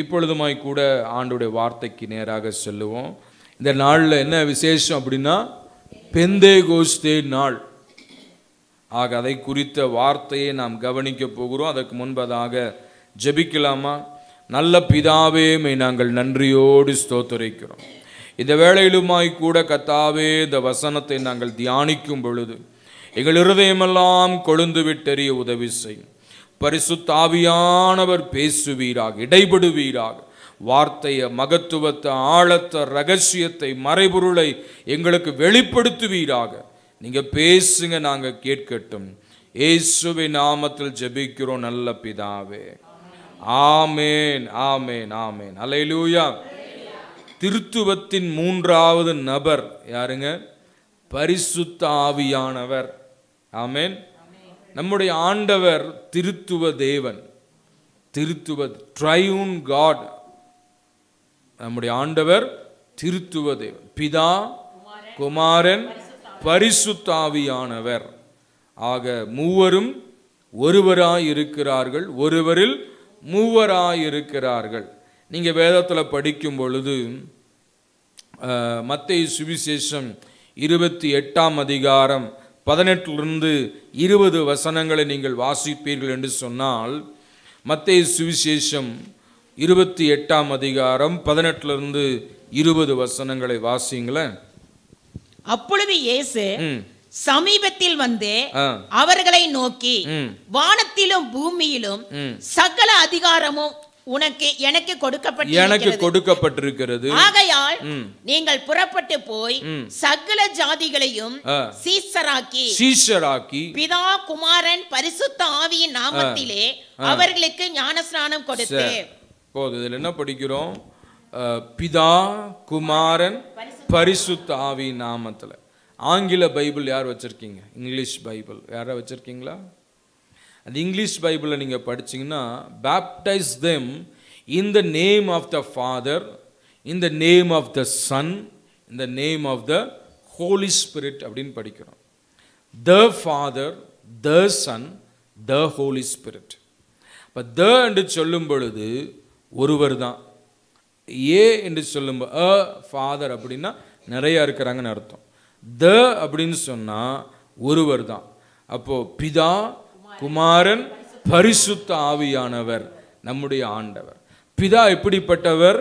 இப்பொழுதுமாய் கூட ஆண்டவருடைய வார்த்தைக்கு நேராக செல்லுவோம். இந்த நாளில் என்ன விசேஷம் அப்படின்னா பெந்தேகோஸ்தே நாள். ஆக அதை குறித்த வார்த்தையை நாம் கவனிக்க போகிறோம். அதற்கு முன்பதாக ஜெபிக்கலாமா? நல்ல பிதாவே, நாங்கள் நன்றியோடு ஸ்தோத்திரிக்கிறோம். இந்த வேளையிலுமாய் கூட கர்த்தாவே, இந்த வசனத்தை நாங்கள் தியானிக்கும் பொழுது எங்கள் இருதயமெல்லாம் கொழுந்து விட்டெறிய உதவி செய்யும். பரிசுத்த ஆவியானவர் பேசுவீராக, இடைபடுவீராக. வார்த்தையை, மகத்துவத்தை, ஆழத்தை, ரகசியத்தை, மறைபொருளை எங்களுக்கு வெளிப்படுத்துவீராக. நீங்க பேசுங்க, நாங்க கேட்கட்டும். இயேசுவின் நாமத்தில் ஜெபிக்கிறோம் நல்ல பிதாவே, ஆமேன், ஆமேன், ஆமேன். அல்லேலூயா. திருத்துவத்தின் மூன்றாவது நபர் யாருங்க? பரிசுத்த ஆவியானவர். ஆமேன். நம்முடைய ஆண்டவர் திருத்துவ தேவன், திருத்துவ ட்ரையூன் காட். நம்முடைய ஆண்டவர் திருத்துவ தேவன், பிதா, குமாரன், பரிசுத்த ஆவியானவர். ஆக மூவரும் ஒருவராய் இருக்கிறார்கள், ஒருவரில் மூவராய் இருக்கிறார்கள். நீங்க வேதத்தில் படிக்கும் பொழுது மத்தேயு சுவிசேஷம் 28ஆம் அதிகாரம் 18 20 வசனங்களை நீங்கள் வாசிப்பீர்கள் என்று சொன்னால், மத்தேயு சுவிசேஷம் 28ஆம் அதிகாரம் 18 20 வசனங்களை வாசிங்களேன். அப்பொழுது இயேசு சமீபத்தில் வந்து அவர்களை நோக்கி, வானத்திலும் பூமியிலும் சகல அதிகாரமும் எனக்கு கொடுக்கப்பட்டிருக்கிறது. ஆகையால் நீங்கள் புறப்பட்டு போய் சகல ஜாதிகளையும் சீஷராக்கி பிதா, குமாரன், பரிசுத்த ஆவியின் நாமத்திலே அவர்களுக்கு ஞானஸ்நானம் கொடுத்து. போது இதில் என்ன படிக்கிறோம்? பிதா, குமாரன், பரிசுத்த ஆவியின் நாமத்தில். ஆங்கில பைபிள் யார் வச்சிருக்கீங்க? இங்கிலீஷ் பைபிள் யாரா வச்சிருக்கீங்களா? அந்த இங்கிலீஷ் பைபிளில் நீங்கள் படிச்சிங்கன்னா, baptize them in the name of the Father, in the name of the Son, in the name of the Holy Spirit அப்படின்னு படிக்கிறோம். The Father, the Son, the Holy Spirit. இப்போ the என்று சொல்லும் பொழுது ஒருவர் தான். ஏ என்று சொல்லும்போது ஃபாதர் அப்படின்னா நிறையா இருக்கிறாங்கன்னு அர்த்தம். த அப்படின்னு சொன்னால் ஒருவர் தான். அப்போது பிதா, குமாரன், பரிசுத்த ஆவியானவர் நம்முடைய ஆண்டவர். பிதா எப்படிப்பட்டவர்?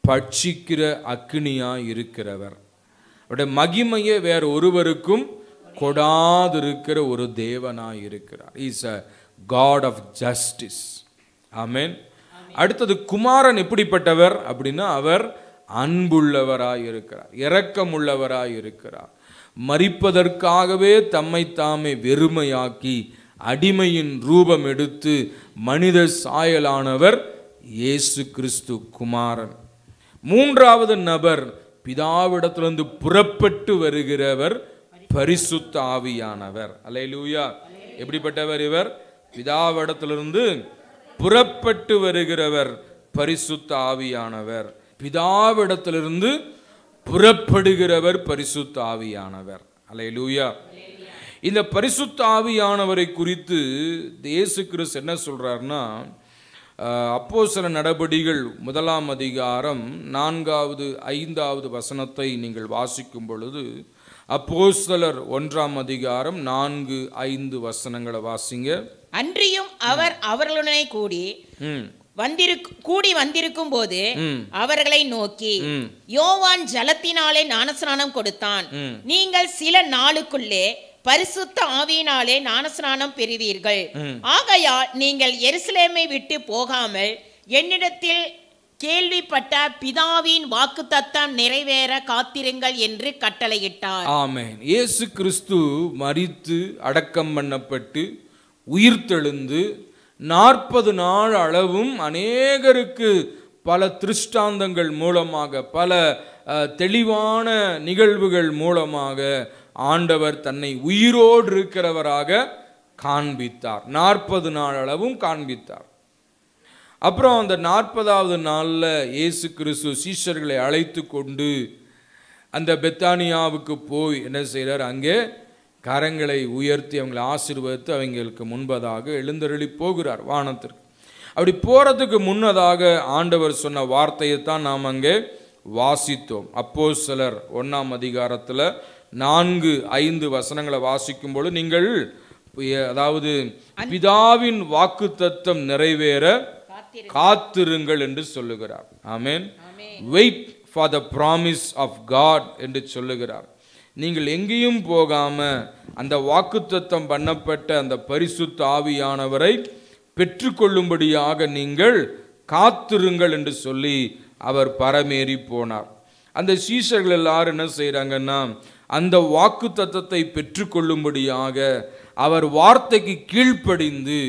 பட்சிக்கிற அக்னியா இருக்கிறவர். அவருடைய மகிமையை வேற ஒருவருக்கும் கொடாதிருக்கிற ஒரு தேவனாய் இருக்கிறார். Is a God of justice. ஆமென். அடுத்தது குமாரன் எப்படிப்பட்டவர் அப்படின்னா, அவர் அன்புள்ளவராய் இருக்கிறார், இரக்கமுள்ளவராய் இருக்கிறார். மரிப்பதற்காகவே தம்மை தாமே வெறுமையாக்கி அடிமையின் ரூபம் எடுத்து மனித சாயலானவர் இயேசு கிறிஸ்து குமாரன். மூன்றாவது நபர் பிதாவிடத்திலிருந்து புறப்பட்டு வருகிறவர் பரிசுத்த ஆவியானவர். அல்லேலூயா. எப்படிப்பட்டவர் இவர்? பிதாவிடத்திலிருந்து புறப்பட்டு வருகிறவர் பரிசுத்த ஆவியானவர். பிதாவிடத்திலிருந்து புறப்படுகிறவர் பரிசுத்த ஆவியானவர். அல்லேலூயா. இந்த பரிசுத்த ஆவியானவரை குறித்து இயேசு கிறிஸ்து என்ன சொல்றாருன்னா, அப்போஸ்தலர் நடபடிகள் 1ஆம் அதிகாரம் 4வது 5வது வசனத்தை நீங்கள் வாசிக்கும் பொழுது, அப்போஸ்தலர் 1ஆம் அதிகாரம் 4-5 வசனங்களை வாசிங்க. அன்றியும் அவர் அவர்களுடனே கூடி வந்திருக்கும் போது அவர்களை நோக்கி, யோவான் ஜலத்தினாலே ஞானஸ்நானம் கொடுத்தான், நீங்கள் சில நாளுக்குள்ளே பரிசுத்த ஆவியினாலே ஞானஸ்நானம் பெறுவீர்கள். ஆகையால் நீங்கள் எருசலேமை விட்டு போகாமல் என்னிடத்தில் கேள்விப்பட்ட பிதாவின் வாக்குத்தத்தம் நிறைவேற காத்திருங்கள் என்று கட்டளையிட்டார். ஆமென். இயேசு கிறிஸ்து மரித்து அடக்கம் பண்ணப்பட்டு உயிர்த்தெழுந்து 40 நாள் அளவும் அநேகருக்கு பல திருஷ்டாந்தங்கள் மூலமாக, பல தெளிவான நிகழ்வுகள் மூலமாக ஆண்டவர் தன்னை உயிரோடு இருக்கிறவராக காண்பித்தார். 40 நாள் அளவும் காண்பித்தார். அப்புறம் அந்த 40வது நாளில் இயேசு கிறிஸ்து சீஷர்களை அழைத்து கொண்டு அந்த பெத்தானியாவுக்கு போய் என்ன செய்கிறார்? அங்கே கரங்களை உயர்த்தி அவங்களை ஆசீர்வதித்து அவங்களுக்கு முன்பதாக எழுந்தருளி போகிறார் வானத்திற்கு. அப்படி போறதுக்கு முன்னதாக ஆண்டவர் சொன்ன வார்த்தையை தான் நாம் அங்கே வாசித்தோம். அப்போஸ்தலர் 1ஆம் அதிகாரத்தில் 4-5 வசனங்களை வாசிக்கும் பொழுது, நீங்கள் அதாவது பிதாவின் வாக்குத்தத்தம் நிறைவேற காத்திருங்கள் என்று சொல்லுகிறார். ஆமென். Wait for the promise of God என்று சொல்லுகிறார். நீங்கள் எங்கேயும் போகாம அந்த வாக்குத்தத்தம் பண்ணப்பட்ட அந்த பரிசுத்த ஆவியானவரை பெற்றுக்கொள்ளும்படியாக நீங்கள் காத்திருங்கள் என்று சொல்லி அவர் பரமேறி போனார். அந்த சீஷர்கள் எல்லாரும் என்ன செய்கிறாங்கன்னா, அந்த வாக்குத்தத்தத்தை பெற்றுக்கொள்ளும்படியாக அவர் வார்த்தைக்கு கீழ்ப்படிந்து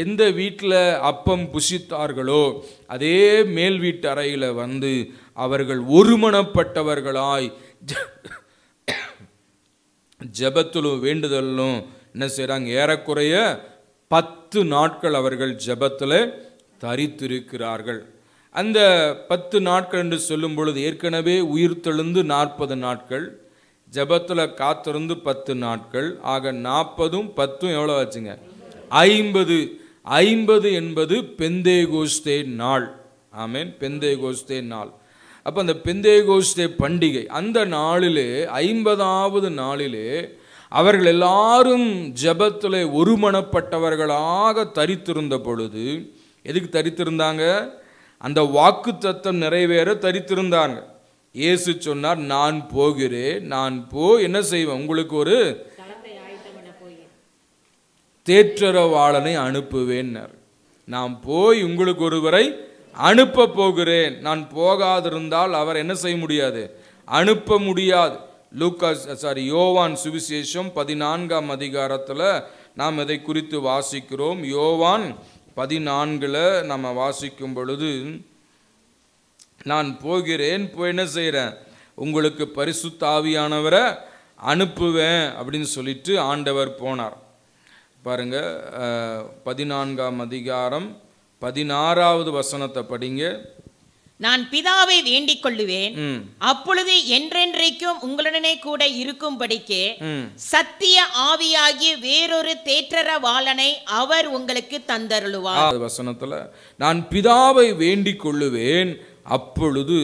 எந்த வீட்டில் அப்பம் புசித்தார்களோ அதே மேல் வீட்டு அறையில் வந்து அவர்கள் ஒருமனப்பட்டவர்களாய் ஜெபத்திலும் வேண்டுதலும் என்ன செய்கிறாங்க, ஏறக்குறைய 10 நாட்கள் அவர்கள் ஜெபத்தில் தரித்திருக்கிறார்கள். அந்த 10 நாட்கள் என்று சொல்லும் பொழுது ஏற்கனவே உயிர்த்தெழுந்து 40 நாட்கள், ஜெபத்தில் காத்திருந்து 10 நாட்கள், ஆக 40ம் 10ம் எவ்வளோ ஆச்சுங்க? 50. 50 என்பது பெந்தேகோஸ்தே நாள். ஆமென். பெந்தேகோஸ்தே நாள். அப்போ அந்த பெந்தேகோஸ்தே பண்டிகை அந்த நாளிலே 50வது நாளிலே அவர்கள் எல்லாரும் ஜெபத்தில் ஒருமனப்பட்டவர்களாக தரித்திருந்த பொழுது, எதுக்கு தரித்திருந்தாங்க? அந்த வாக்குத்தத்தம் நிறைவேற தரித்திருந்தாங்க. இயேசு சொன்னார், நான் போகிறேன், நான் என்ன செய்வேன், உங்களுக்கு ஒரு தேற்றரவாளனை அனுப்புவேன்னார். நான் போய் உங்களுக்கு ஒருவரை அனுப்ப போகிறேன். நான் போகாதிருந்தால் அவர் என்ன செய்ய முடியாது, அனுப்ப முடியாது. யோவான் சுவிசேஷம் 14ஆம் அதிகாரத்தில் நாம் இதை குறித்து வாசிக்கிறோம். யோவான் 14 நம்ம வாசிக்கும் பொழுது, நான் போகிறேன், போய் என்ன செய்கிறேன், உங்களுக்கு பரிசுத்த ஆவியானவரை அனுப்புவேன் அப்படின்னு சொல்லிட்டு ஆண்டவர் போனார். பாருங்க, 14ஆம் அதிகாரம் 16வது வசனத்தை படிங்க. நான் பிதாவை வேண்டிக் கொள்ளுவேன், அப்பொழுது என்றென்றைக்கும் உங்களுடனே கூட இருக்கும்படிக்கு சத்திய ஆவியாகிய வேறொரு தேற்றரவாளனை அவர் உங்களுக்கு தந்தருளுவார். வசனத்துல நான் பிதாவை வேண்டிக் கொள்ளுவேன், அப்பொழுது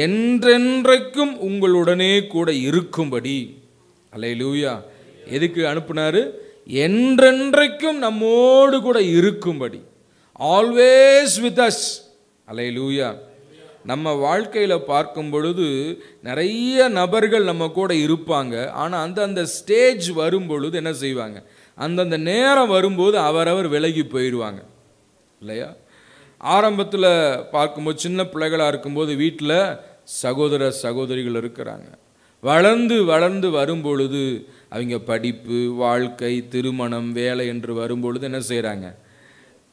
என்றென்றைக்கும் உங்களுடனே கூட இருக்கும்படி. அல்லேலூயா. எதுக்கு அனுப்புனாரு? என்றென்றைக்கும் நம்மோடு கூட இருக்கும்படி. Always with us. அல்லேலூயா. நம்ம வாழ்க்கையில் பார்க்கும் பொழுது நிறைய நபர்கள் நம்ம கூட இருப்பாங்க. ஆனால் அந்த ஸ்டேஜ் வரும் பொழுது என்ன செய்வாங்க, அந்தந்த நேரம் வரும்போது அவரவர் விலகி போயிடுவாங்க இல்லையா? ஆரம்பத்தில் பார்க்கும்போது சின்ன பிள்ளைகளாக இருக்கும்போது வீட்டில் சகோதர சகோதரிகள் இருக்கிறாங்க. வளர்ந்து வளர்ந்து வரும்பொழுது அவங்க படிப்பு, வாழ்க்கை, திருமணம், வேலை என்று வரும்பொழுது என்ன செய்கிறாங்க,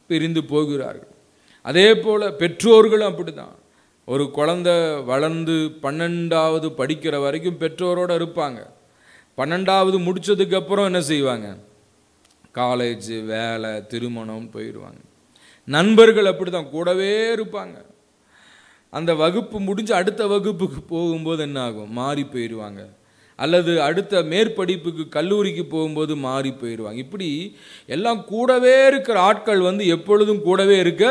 பிரிந்து போகிறார்கள். அதே போல் பெற்றோர்களும் அப்படி தான். ஒரு குழந்தை வளர்ந்து 12வது படிக்கிற வரைக்கும் பெற்றோரோடு இருப்பாங்க. 12வது முடித்ததுக்கப்புறம் என்ன செய்வாங்க, காலேஜ், வேலை, திருமணம் போயிடுவாங்க. நண்பர்கள் அப்படி தான் கூடவே இருப்பாங்க. அந்த வகுப்பு முடிஞ்சு அடுத்த வகுப்புக்கு போகும்போது என்ன ஆகும், மாறி போயிடுவாங்க. அல்லது அடுத்த மேற்படிப்புக்கு கல்லூரிக்கு போகும்போது மாறி போயிடுவாங்க. இப்படி எல்லாம் கூடவே இருக்கிற ஆட்கள் எப்பொழுதும் கூடவே இருக்க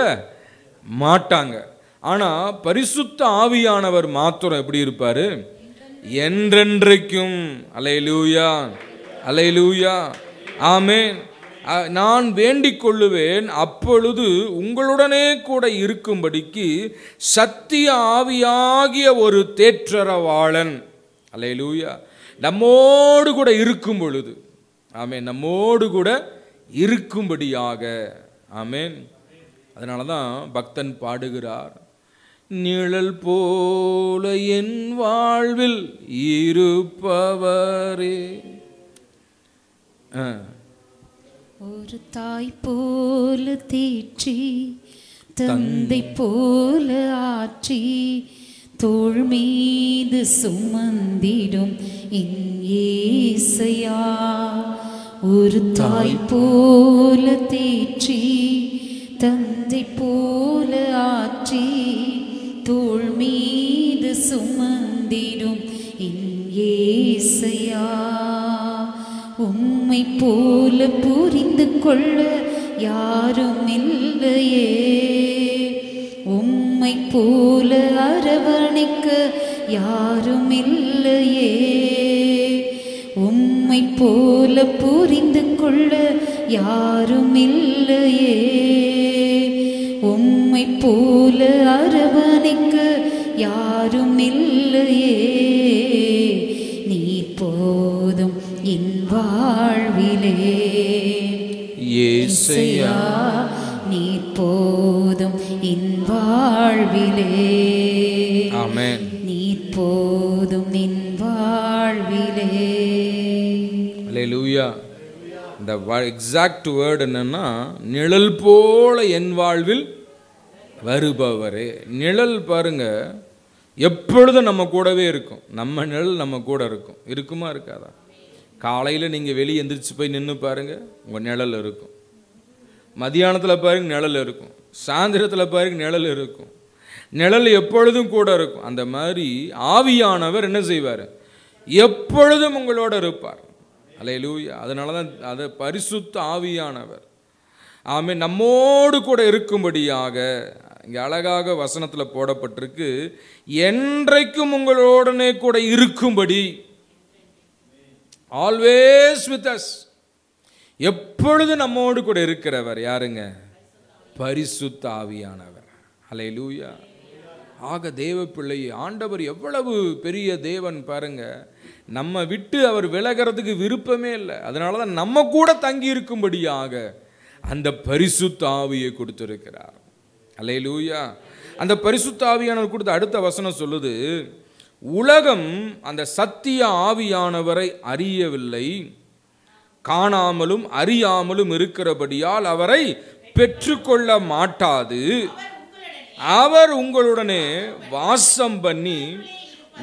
மாட்டாங்க. ஆனால் பரிசுத்த ஆவியானவர் மாத்திரம் எப்படி இருப்பார், என்றென்றைக்கும். அல்லேலூயா, அல்லேலூயா, ஆமென். நான் வேண்டிக் கொள்ளுவேன், அப்பொழுது உங்களுடனே கூட இருக்கும்படிக்கு சத்திய ஆவியாகிய ஒரு தேற்றரவாளன். அல்லேலூயா. நம்மோடு கூட இருக்கும் பொழுது, ஆமென், நம்மோடு கூட இருக்கும்படியாக. ஆமென். அதனால தான் பக்தன் பாடுகிறார், நிழல் போல என் வாழ்வில் இருப்பவரே. ஒரு தாய் போல தேற்றி, தந்தை போல ஆற்றி, தோள் மீது சுமந்திடும் என் இயேசையா. ஒரு தாய் போல தேற்றி, தந்தை போல ஆற்றி, தோள் மீது சுமந்திடும் என் இயேசையா. உம்மை போல புரிந்து கொள்ள யாரும் இல்லையே. உம்மை போல அரவணைக்க யாரும் இல்லையே. உம்மை போல புரிந்து கொள்ள யாரும் இல்லையே. உம்மை போல அரவணைக்க யாரும் இல்லையே. நீர் போதும் என் வாழ்விலே இயேசையா, நீர் போதும் என் வாழ்விலே. ஆமென். நீர் போதும் என் வாழ்விலே. அல்லேலூயா. இந்த எக்ஸாக்ட் வேர்டு என்னன்னா, நிழல் போல என் வாழ்வில் வருபவரே. நிழல் பாருங்க, எப்பொழுதும் நம்ம கூடவே இருக்கும். நம்ம நிழல் நம்ம கூட இருக்கும். இருக்குமா இருக்காதா? காலையில் நீங்கள் வெளியே எந்திரிச்சு போய் நின்று பாருங்க, உங்கள் நிழல் இருக்கும். மதியானத்தில் பாருங்க நிழல் இருக்கும். சாயந்தரத்தில் பாருங்க நிழல் இருக்கும். நிழல் எப்பொழுதும் கூட இருக்கும். அந்த மாதிரி ஆவியானவர் என்ன செய்வார்? எப்பொழுதும் உங்களோட இருப்பார். அல்லேலூயா. அதனால தான் அது பரிசுத்த ஆவியானவர். ஆமென். நம்மோடு கூட இருக்கும்படியாக இங்கே அழகாக வசனத்தில் போடப்பட்டிருக்கு, என்றைக்கும் உங்களோடனே கூட இருக்கும்படி. Always with as. எப்பொழுது நம்மோடு கூட இருக்கிறவர் யாருங்க? பரிசுத்த ஆவியானவர். அல்லேலூயா. ஆக தேவ பிள்ளை, ஆண்டவர் எவ்வளவு பெரிய தேவன் பாருங்க. நம்ம விட்டு அவர் விலகிறதுக்கு விருப்பமே இல்லை. அதனால தான் நம்ம கூட தங்கி இருக்கும்படியாக அந்த பரிசுத்த ஆவியை கொடுத்திருக்கிறார். அல்லேலூயா. அந்த பரிசுத்த ஆவியானவர் கொடுத்த அடுத்த வசனம் சொல்லுது, உலகம் அந்த சத்திய ஆவியானவரை அறியவில்லை, காணாமலும் அறியாமலும் இருக்கிறபடியால் அவரை பெற்றுக்கொள்ள மாட்டாது. அவர் உங்களுடனே வாசம் பண்ணி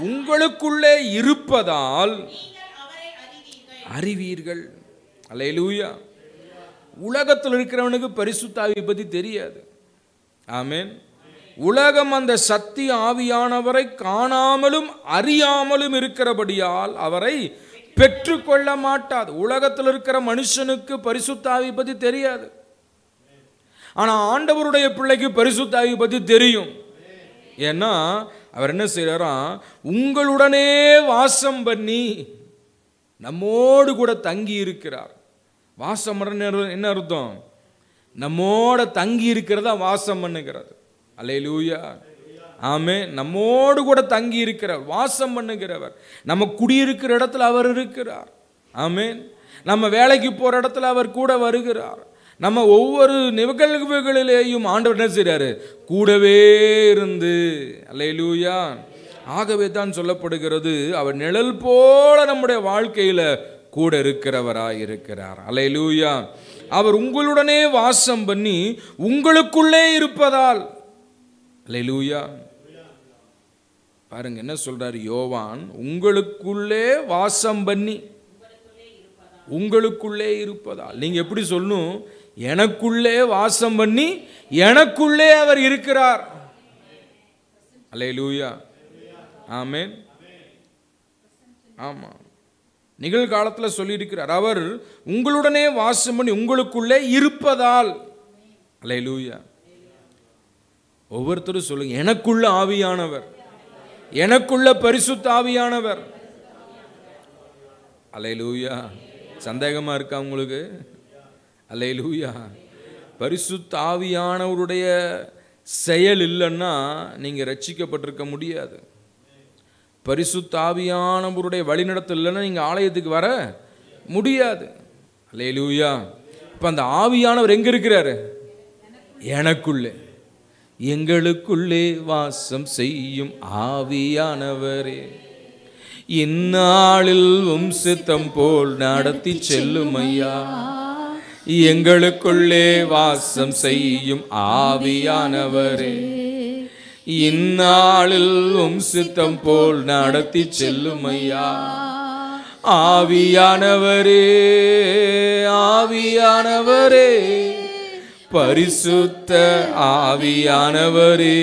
உங்களுக்குள்ளே இருப்பதால் அறிவீர்கள். அல்லேலூயா. உலகத்தில் இருக்கிறவனுக்கு பரிசுத்த ஆவியை பற்றி தெரியாது. ஆமென். உலகம் அந்த சத்திய ஆவியானவரை காணாமலும் அறியாமலும் இருக்கிறபடியால் அவரை பெற்றுக்கொள்ள மாட்டாது. உலகத்தில் இருக்கிற மனுஷனுக்கு பரிசுத்த ஆவியை பற்றி தெரியாது. ஆனால் ஆண்டவருடைய பிள்ளைக்கு பரிசுத்த ஆவியை பற்றி தெரியும். ஏன்னா அவர் என்ன செய்கிறாராம்? உங்களுடனே வாசம் பண்ணி நம்மோடு கூட தங்கி இருக்கிறார். வாசம் என்ன அர்த்தம்? நம்மோட தங்கி இருக்கிறதா வாசம் பண்ணுகிறது. அல்லேலூயா. ஆமென். நம்மோடு கூட தங்கி இருக்கிறார், வாசம் பண்ணுகிறவர். நம்ம குடியிருக்கிற இடத்துல அவர் இருக்கிறார். ஆமென். நம்ம வேலைக்கு போகிற இடத்துல அவர் கூட வருகிறார். நம்ம ஒவ்வொரு நிகழ்வுகளிலேயும் ஆண்டவர் என்ன செய்கிறாரு? கூடவே இருந்து. அல்லேலூயா. ஆகவே தான் சொல்லப்படுகிறது, அவர் நிழல் போல நம்முடைய வாழ்க்கையில் கூட இருக்கிறவராய் இருக்கிறார். அல்லேலூயா. அவர் உங்களுடனே வாசம் பண்ணி உங்களுக்குள்ளே இருப்பதால். அல்லேலூயா. பாருங்க என்ன சொல்றாரு யோவான், உங்களுக்குள்ளே வாசம் பண்ணி உங்களுக்குள்ளே இருப்பதால். நீங்க எப்படி சொல்லணும்? எனக்குள்ளே வாசம் பண்ணி எனக்குள்ளே அவர் இருக்கிறார். அல்லேலூயா. ஆமென். ஆமா, நிகழ்காலத்தில் சொல்லியிருக்கிறார், அவர் உங்களுடனே வாசம் பண்ணி உங்களுக்குள்ளே இருப்பதால். அல்லேலூயா. ஒவ்வொருத்தரும் சொல்லுங்க, எனக்குள்ள ஆவியானவர், எனக்குள்ள பரிசுத்த ஆவியானவர். அல்லேலூயா. சந்தேகமா இருக்கா உங்களுக்கு? அல்லேலூயா. பரிசுத்த ஆவியானவருடைய செயல் இல்லைன்னா நீங்க ரட்சிக்கப்பட்டிருக்க முடியாது. பரிசுத்த ஆவியானவருடைய வழிநடத்தல் இல்லைன்னா நீங்க ஆலயத்துக்கு வர முடியாது. அல்லேலூயா. இப்ப அந்த ஆவியானவர் எங்க இருக்கிறாரு? எனக்குள்ளே. எங்களுக்குள்ளே வாசம் செய்யும் ஆவியானவரே, இந்நாளில் உம் சித்தம் போல் நடத்தி செல்லும் ஐயா. எங்களுக்குள்ளே வாசம் செய்யும் ஆவியானவரே, இந்நாளில் உம் சித்தம் போல் நடத்தி செல்லும் ஐயா. ஆவியானவரே, ஆவியானவரே, பரிசுத்த ஆவியானவரே,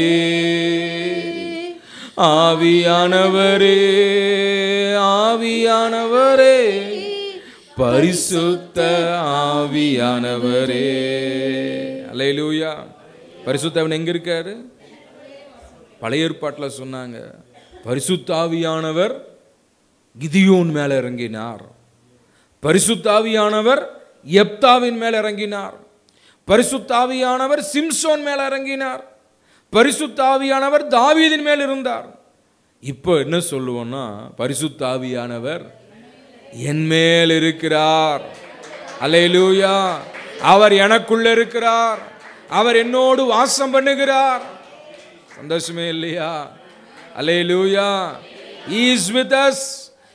ஆவியானவரே, ஆவியானவரே, பரிசுத்த ஆவியானவரே. அல்லேலூயா. பரிசுத்த ஆவியானவர் எங்க இருக்காரு? பழைய ஏற்பாட்டில் சொன்னாங்க, பரிசுத்த ஆவியானவர் கிதியோன் மேல இறங்கினார், பரிசுத்த ஆவியானவர் யெப்தாவின் மேல் இறங்கினார், பரிசுத்த ஆவியானவர் சிம்சோன் மேல் இறங்கினார், பரிசுத்த ஆவியானவர் தாவீதின் மேல் இருந்தார். இப்போ என்ன சொல்லுவோம்னா, பரிசுத்த ஆவியானவர் என் மேல் இருக்கிறார். அல்லேலூயா. அவர் எனக்குள்ள இருக்கிறார், அவர் என்னோடு வாசம் பண்ணுகிறார். சந்தோஷமே இல்லையா? அல்லேலூயா. He is with us,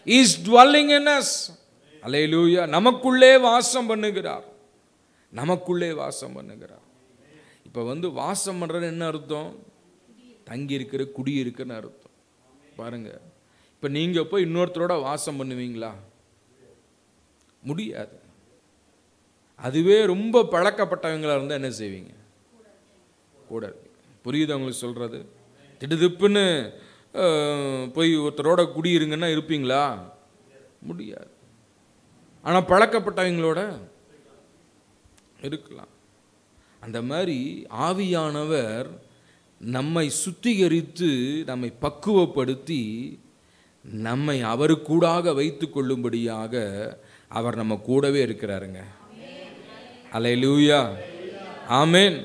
he is dwelling in us. அல்லேலூயா. நமக்குள்ளே வாசம் பண்ணுகிறார், நமக்குள்ளே வாசம் பண்ணுகிறார். இப்போ வாசம் பண்ணுறது என்ன அர்த்தம்? தங்கி இருக்கிற, குடி இருக்குன்னு அர்த்தம். பாருங்க, இப்போ நீங்கள் போய் இன்னொருத்தரோட வாசம் பண்ணுவீங்களா? முடியாது. அதுவே ரொம்ப பழக்கப்பட்டவங்களா இருந்தால் என்ன செய்வீங்க? கூட. புரியுது உங்களுக்கு சொல்கிறது? திடுதிப்புன்னு போய் ஒருத்தரோட குடியிருங்கன்னா இருப்பீங்களா? முடியாது. ஆனால் பழக்கப்பட்டவங்களோட இருக்கலாம். அந்த மாதிரி ஆவியானவர் நம்மை சுத்திகரித்து, நம்மை பக்குவப்படுத்தி, நம்மை அவருக்கூடாக வைத்து கொள்ளும்படியாக அவர் நம்ம கூடவே இருக்கிறாருங்க. அல்லேலூயா. ஆமென்.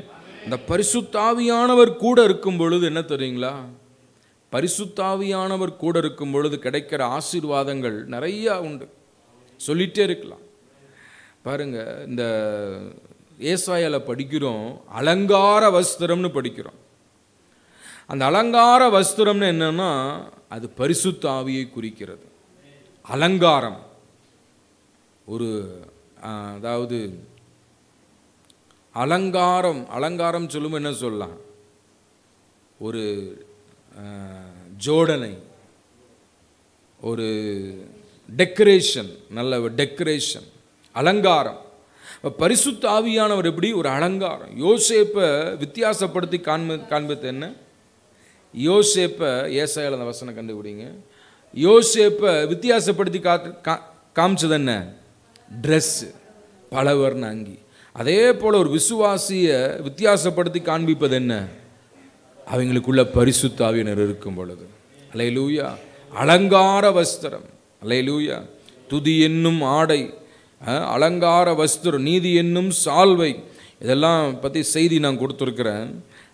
இந்த பரிசுத்த ஆவியானவர் கூட இருக்கும் பொழுது என்ன தெரியுங்களா? பரிசுத்த ஆவியானவர் கூட இருக்கும் பொழுது கிடைக்கிற ஆசீர்வாதங்கள் நிறையா உண்டு, சொல்லிட்டே இருக்கலாம். பாருங்க, இந்த ஏசாயால படிக்கிறோம், அலங்கார வஸ்திரம்னு படிக்கிறோம். அந்த அலங்கார வஸ்திரம்னு என்னன்னா, அது பரிசுத்த ஆவியை குறிக்கிறது. அலங்காரம் ஒரு அதாவது அலங்காரம் சொல்லும் என்ன சொல்லலாம்? ஒரு ஜோடனை, ஒரு டெக்கரேஷன், நல்ல டெக்கரேஷன், அலங்காரம். பரிசுத்த ஆவியானவர் எப்படி? ஒரு அலங்காரம். யோசேப்பை வித்தியாசப்படுத்தி காண்பித்து என்ன? யோசேப்பை, ஏசாயால அந்த வசனம் கண்டுபிடிங்க. யோசேப்பை வித்தியாசப்படுத்தி காமிச்சது என்ன? ட்ரெஸ்ஸு, பலவர்ண அங்கி. அதே போல் ஒரு விசுவாசியை வித்தியாசப்படுத்தி காண்பிப்பது என்ன? அவங்களுக்குள்ள பரிசுத்த ஆவியானவர் இருக்கும் பொழுது. அல்லேலூயா. அலங்கார வஸ்திரம். அல்லேலூயா. துதி என்னும் ஆடை, அலங்கார வஸ்திரம், நீதி என்னும் சால்வை, இதெல்லாம் பற்றி செய்தி நான் கொடுத்துருக்கிறேன்.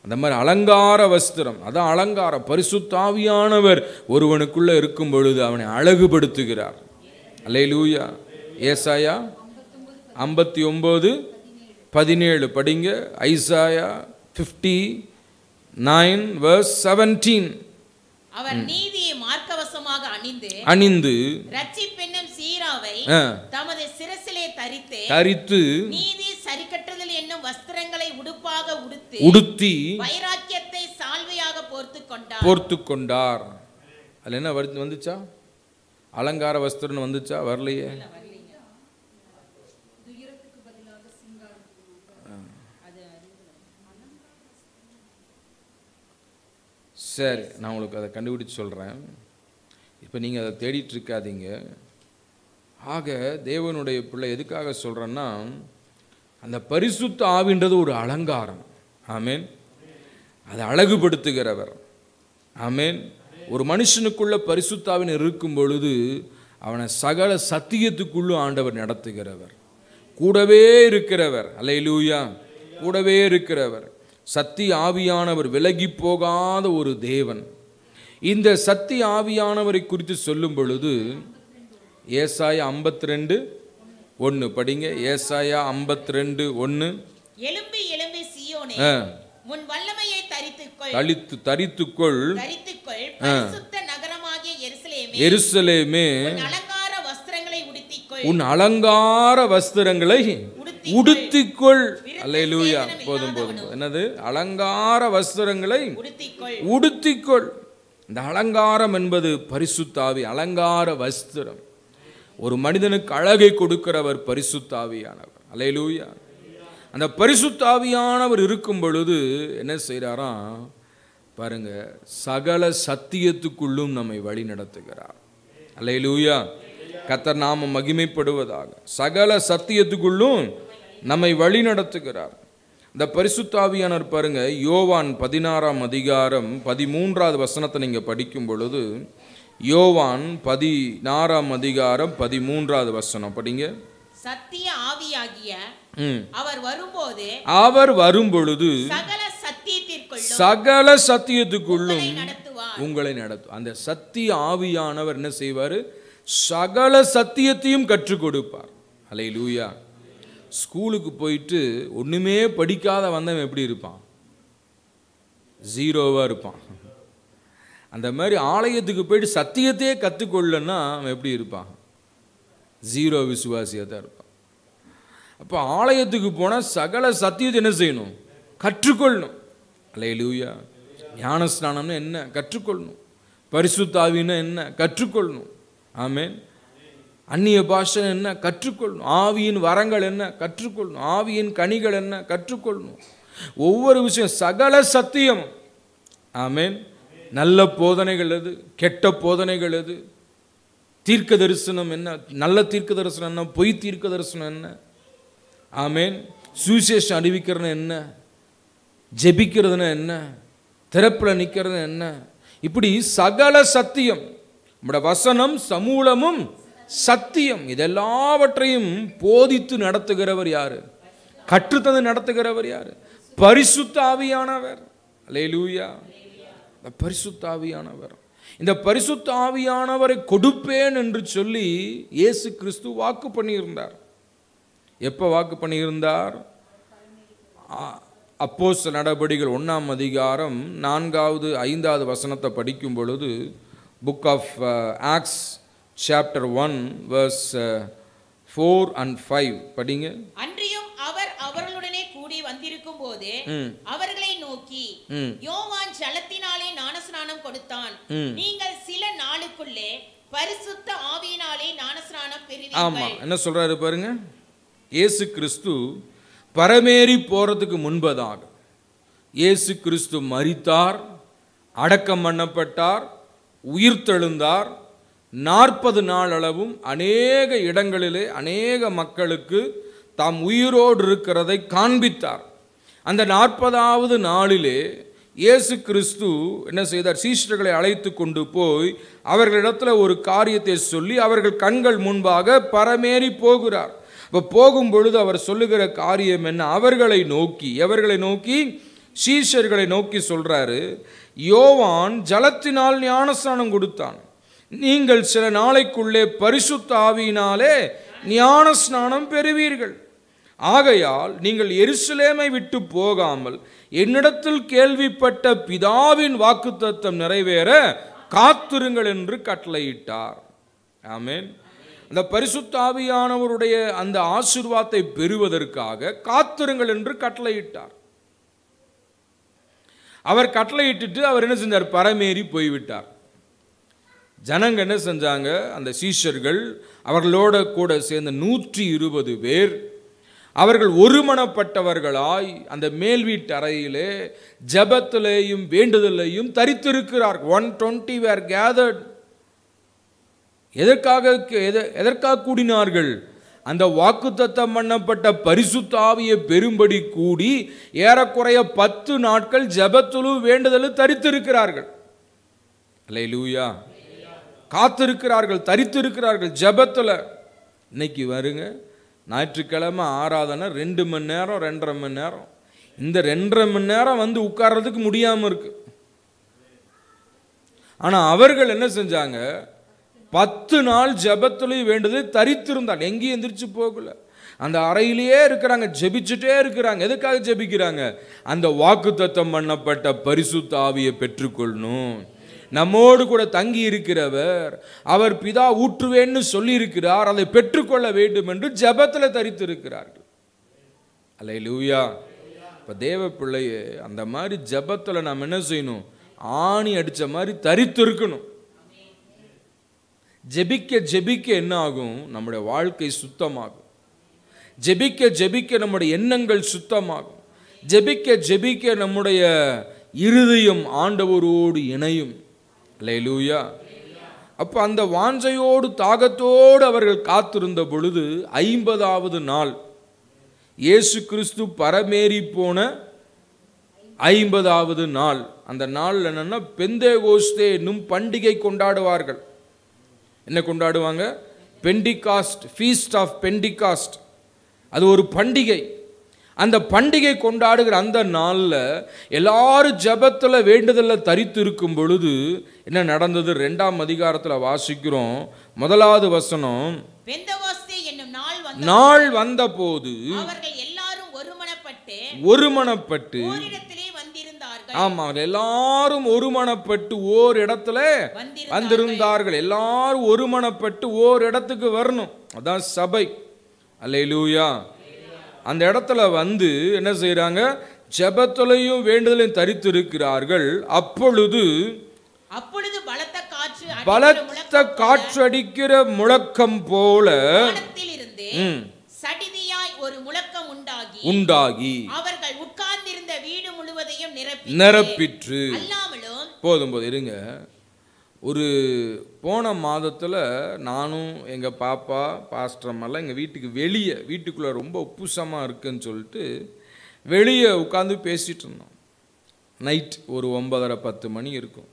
அந்த மாதிரி அலங்கார வஸ்திரம், அதான் அலங்காரம். பரிசுத்த ஆவியானவர் ஒருவனுக்குள்ளே இருக்கும் பொழுது அவனை அழகுபடுத்துகிறார். அல்லேலூயா. ஏசாயா 59:17 படிங்க. ஐசாயா 59:17. அவர் நீதியை மார்க்கவசமாக அணிந்து இரட்சிப்பென்னும் சீராவை தமது சிரசிலே தரித்து நீதி சரிக்கட்டுதல் என்னும் வஸ்திரங்களை உடுப்பாக உடுத்தி வைராக்கியத்தை சால்வையாக போர்த்து கொண்டார். அதுல என்ன வந்துச்சா? அலங்கார வஸ்திரம் வந்துச்சா? வரலையே. சரி, நான் உங்களுக்கு அதை கண்டுபிடிச்சு சொல்கிறேன். இப்போ நீங்கள் அதை தேடிட்டு இருக்காதீங்க. ஆக தேவனுடைய பிள்ளை எதுக்காக சொல்கிறேன்னா, அந்த பரிசுத்த ஆவின்றது ஒரு அலங்காரம். ஆமேன். அதை அழகுபடுத்துகிறவர். ஆமேன். ஒரு மனுஷனுக்குள்ள பரிசுத்த ஆவியினர் இருக்கும் பொழுது அவனை சகல சத்தியத்துக்குள்ளும் ஆண்டவர் நடத்துகிறவர், கூடவே இருக்கிறவர். அல்லேலூயா. கூடவே இருக்கிறவர். சத்திய ஆவியானவர் விலகி போகாத ஒரு தேவன். இந்த சத்திய ஆவியானவரை குறித்து சொல்லும் பொழுது ஏசாயா 52:1 படிங்க. ஏசாயா 52:1. எழும்பி எழும்பி சீயோனே, உன் வல்லமையை தரித்துக்கொள், பரிசுத்த நகரமாகிய எருசலேமே, உன் அலங்கார வஸ்திரங்களை உடுத்திக்கொள். அல்லேலூயா. போதும். என்னது? அலங்கார வஸ்திரங்களை உடுத்திக்கொள். இந்த அலங்காரம் என்பது பரிசுத்த ஆவி. அலங்கார வஸ்திரம். ஒரு மனிதனுக்கு அழகை கொடுக்கிறவர் பரிசுத்த ஆவியானவர். அல்லேலூயா. அந்த பரிசுத்த ஆவியானவர் இருக்கும் பொழுது என்ன செய்கிறாராம் பாருங்க, சகல சத்தியத்துக்குள்ளும் நம்மை வழி நடத்துகிறார். அல்லேலூயா. கர்த்தர் நாமம் மகிமைப்படுவதாக. சகல சத்தியத்துக்குள்ளும் நம்மை வழி நடத்துகிறார். இந்த பரிசுத்த ஆவியானவர் பாருங்க, யோவான் 16ஆம் அதிகாரம் 13வது வசனத்தை நீங்க படிக்கும் பொழுது, யோவான் 16ஆம் அதிகாரம் 13வது வசனம் படிங்க. சத்திய ஆவியாகிய அவர் வரும்பொழுது சகல சத்தியத்திற்குள்ளும் உங்களை நடத்தும். அந்த சத்திய ஆவியானவர் என்ன செய்வார்? சகல சத்தியத்தையும் கற்றுக் கொடுப்பார். அல்லேலூயா. ஸ்கூலுக்கு போயிட்டு ஒண்ணுமே படிக்காத வந்தவன் எப்படி இருப்பான்? ஜீரோவா இருப்பான். அந்த மாதிரி ஆலயத்துக்கு போயிட்டு சத்தியத்தையே கற்றுக்கொள்ளனா அவன் எப்படி இருப்பான்? ஜீரோ விசுவாசியாக தான் இருப்பான். அப்போ ஆலயத்துக்கு போனால் சகல சத்தியத்தை என்ன செய்யணும்? கற்றுக்கொள்ளணும். அல்லேலூயா. ஞானஸ்நானம்னு என்ன? கற்றுக்கொள்ளணும். பரிசுத்த ஆவின்னா என்ன? கற்றுக்கொள்ளணும். ஆமென். அந்நிய பாஷை என்ன? கற்றுக்கொள்ளணும். ஆவியின் வரங்கள் என்ன? கற்றுக்கொள்ளணும். ஆவியின் கனிகள் என்ன? கற்றுக்கொள்ளணும். ஒவ்வொரு விஷயம் சகல சத்தியம். ஆமென். நல்ல போதனைகள் எது? கெட்ட போதனைகள் எது? தீர்க்க தரிசனம் என்ன? நல்ல தீர்க்க தரிசனம் என்ன? பொய் தீர்க்க தரிசனம் என்ன? ஆமென். சுவிசேஷம் அறிவிக்கிறது என்ன? ஜெபிக்கிறதுனா என்ன? திறப்பில் நிற்கிறது என்ன? இப்படி சகல சத்தியம். நம்முடைய வசனம் சமூலமும் சத்தியம். இதெல்லாவற்றையும் போதித்து நடத்துகிறவர் யாரு? கற்றுத்தந்து நடத்துகிறவர் யாரு? பரிசுத்த ஆவியானவர். அல்லேலூயா. பரிசுத்த ஆவியானவர். இந்த பரிசுத்த ஆவியானவரை கொடுப்பேன் என்று சொல்லி இயேசு கிறிஸ்து வாக்கு பண்ணியிருந்தார். எப்போ வாக்கு பண்ணியிருந்தார்? அப்போஸ்தலர் நடபடிகள் 1ஆம் அதிகாரம் 4வது 5வது வசனத்தை படிக்கும் பொழுது, Book of Acts chapter 1 verse 4 and 5 படிங்க. அன்றியும் அவர் அவர்களுடனே கூடி வந்திருக்கும் போது அவர்களை நோக்கி, யோவான் ஜலத்தினாலே ஞானஸ்நானம் கொடுத்தான், நீங்கள் சில நாளுக்குள்ளே பரிசுத்த ஆவியினாலே ஞானஸ்நானம் பெறுவீர்கள். ஆமா, என்ன சொல்றாரு பாருங்க. இயேசு கிறிஸ்து பரமேறி போறதுக்கு முன்பதாக இயேசு கிறிஸ்து மரித்தார், அடக்கம் பண்ணப்பட்டார், உயிர்த்தெழுந்தார். 40 நாள் அளவும் அநேக இடங்களிலே அநேக மக்களுக்கு தாம் உயிரோடு இருக்கிறதை காண்பித்தார். அந்த 40வது நாளிலே இயேசு கிறிஸ்து என்ன செய்தார்? சீஷர்களை அழைத்து கொண்டு போய் அவர்களிடத்தில் ஒரு காரியத்தை சொல்லி அவர்கள் கண்கள் முன்பாக பரமேறி போகிறார். இப்போ போகும் பொழுது அவர் சொல்லுகிற காரியம் என்ன? அவர்களை நோக்கி, எவர்களை நோக்கி? சீஷர்களை நோக்கி சொல்றாரு, யோவான் ஜலத்தினால் ஞானஸ்நானம் கொடுத்தான், நீங்கள் சில நாளைக்குள்ளே பரிசுத்த ஆவியினாலே ஞானஸ்நானம் பெறுவீர்கள். ஆகையால் நீங்கள் எருசலேமை விட்டு போகாமல் என்னிடத்தில் கேள்விப்பட்ட பிதாவின் வாக்குத்தத்தம் நிறைவேற காத்திருங்கள் என்று கட்டளையிட்டார். ஆமென். அந்த பரிசுத்த ஆவியானவருடைய அந்த ஆசீர்வாதத்தை பெறுவதற்காக காத்திருங்கள் என்று கட்டளையிட்டார். அவர் கட்டளையிட்டு அவர் என்ன செஞ்சார்? பரமேறி போய்விட்டார். ஜனங்க என்ன செஞ்சாங்க? அந்த சீஷர்கள் அவர்களோட கூட சேர்ந்த 120 பேர் அவர்கள் ஒருமனப்பட்டவர்களாய் அந்த மேல் வீட்டு அறையிலே ஜெபத்திலேயும் வேண்டுதலையும் தரித்திருக்கிறார்கள். 120 were gathered. எதற்காக கூடினார்கள்? அந்த வாக்குத்தத்தம் பண்ணப்பட்ட பரிசுத்த ஆவியை பெரும்படி கூடி ஏறக்குறைய 10 நாட்கள் ஜெபத்திலும் வேண்டுதலும் தரித்திருக்கிறார்கள். அல்லேலூயா. காத்திருக்கிறார்கள், தரித்திருக்கிறார்கள் ஜெபத்தில். இன்னைக்கு வருங்க, ஞாயிற்றுக்கிழமை ஆராதனை 2 மணி நேரம் 2.5 மணி நேரம். இந்த 2.5 மணி நேரம் வந்து உட்கார்றதுக்கு முடியாமல் இருக்கு. ஆனால் அவர்கள் என்ன செஞ்சாங்க? 10 நாள் ஜெபத்திலையும் வேண்டுதலை தரித்திருந்தாங்க. எங்கேயும் எந்திரிச்சு போகல, அந்த அறையிலேயே இருக்கிறாங்க, ஜெபிச்சுட்டே இருக்கிறாங்க. எதுக்காக ஜெபிக்கிறாங்க? அந்த வாக்குத்தத்தம் பண்ணப்பட்ட பரிசுத்த ஆவியை பெற்றுக்கொள்ளணும். நம்மோடு கூட தங்கி இருக்கிறவர், அவர் பிதா ஊற்றுவேன்னு சொல்லி இருக்கிறார், அதை பெற்றுக்கொள்ள வேண்டும் என்று ஜெபத்தில் தரித்திருக்கிறார்கள். அல்லேலூயா. இப்போ தேவ பிள்ளையே, அந்த மாதிரி ஜெபத்தில் நாம் என்ன செய்யணும்? ஆணி அடித்த மாதிரி தரித்திருக்கணும். ஜெபிக்க ஜெபிக்க என்ன ஆகும்? நம்முடைய வாழ்க்கை சுத்தமாகும். ஜெபிக்க ஜெபிக்க நம்முடைய எண்ணங்கள் சுத்தமாகும். ஜெபிக்க ஜெபிக்க நம்முடைய இருதயம் ஆண்டவரோடு இணையும். அல்லேலூயா. அப்போ அந்த வாஞ்சையோடு தாகத்தோடு அவர்கள் காத்திருந்த பொழுது 50வது நாள், இயேசு கிறிஸ்து பரமேறி போன 50வது நாள், அந்த நாள் என்னன்னா பெந்தேகோஸ்தே என்னும் பண்டிகை கொண்டாடுவார்கள். என்ன கொண்டாடுவாங்க? Pentecost, feast of Pentecost. அது ஒரு பண்டிகை. அந்த பண்டிகை கொண்டாடுகிற அந்த நாளில் எல்லாரும் ஜெபத்தில் வேண்டுதலில் தரித்து இருக்கும் பொழுது என்ன நடந்தது? 2ஆம் அதிகாரத்தில் வாசிக்கிறோம். 1வது வசனம், பெந்தகோஸ்தே என்னும் நாள் வந்த போது அவர்கள் எல்லாரும் ஒருமனப்பட்டு ஓரிடத்திலே வந்திருந்தார்கள். ஆமா, எல்லாரும் ஒருமனப்பட்டு ஓர் இடத்துல வந்திருந்தார்கள். எல்லாரும் ஒருமனப்பட்டு ஓர் இடத்துக்கு வரணும், அதான் சபை. அல்லேலூயா. அந்த இடத்துல வந்து என்ன செய்யறாங்க? ஜெபத்திலையும் வேண்டுதலையும் தரித்து இருக்கிறார்கள். அப்பொழுது பலத்த காற்று அடிக்கிற முழக்கம் போல சடிதியாய் ஒரு முழக்கம் உண்டாகி அவர்கள் உட்கார்ந்திருந்த வீடு முழுவதையும் நிரப்பிற்று. அல்லாமலும் போதும் இருங்க. ஒரு போன மாதத்தில் நானும் எங்கள் பாப்பா பாஸ்டர் அம்மாலாம் எங்கள் வீட்டுக்கு வெளியே, வீட்டுக்குள்ளே ரொம்ப உப்புசமாக இருக்குன்னு சொல்லிட்டு வெளியே உட்காந்து பேசிகிட்டு இருந்தோம். நைட் ஒரு 9:30-10 மணி இருக்கும்.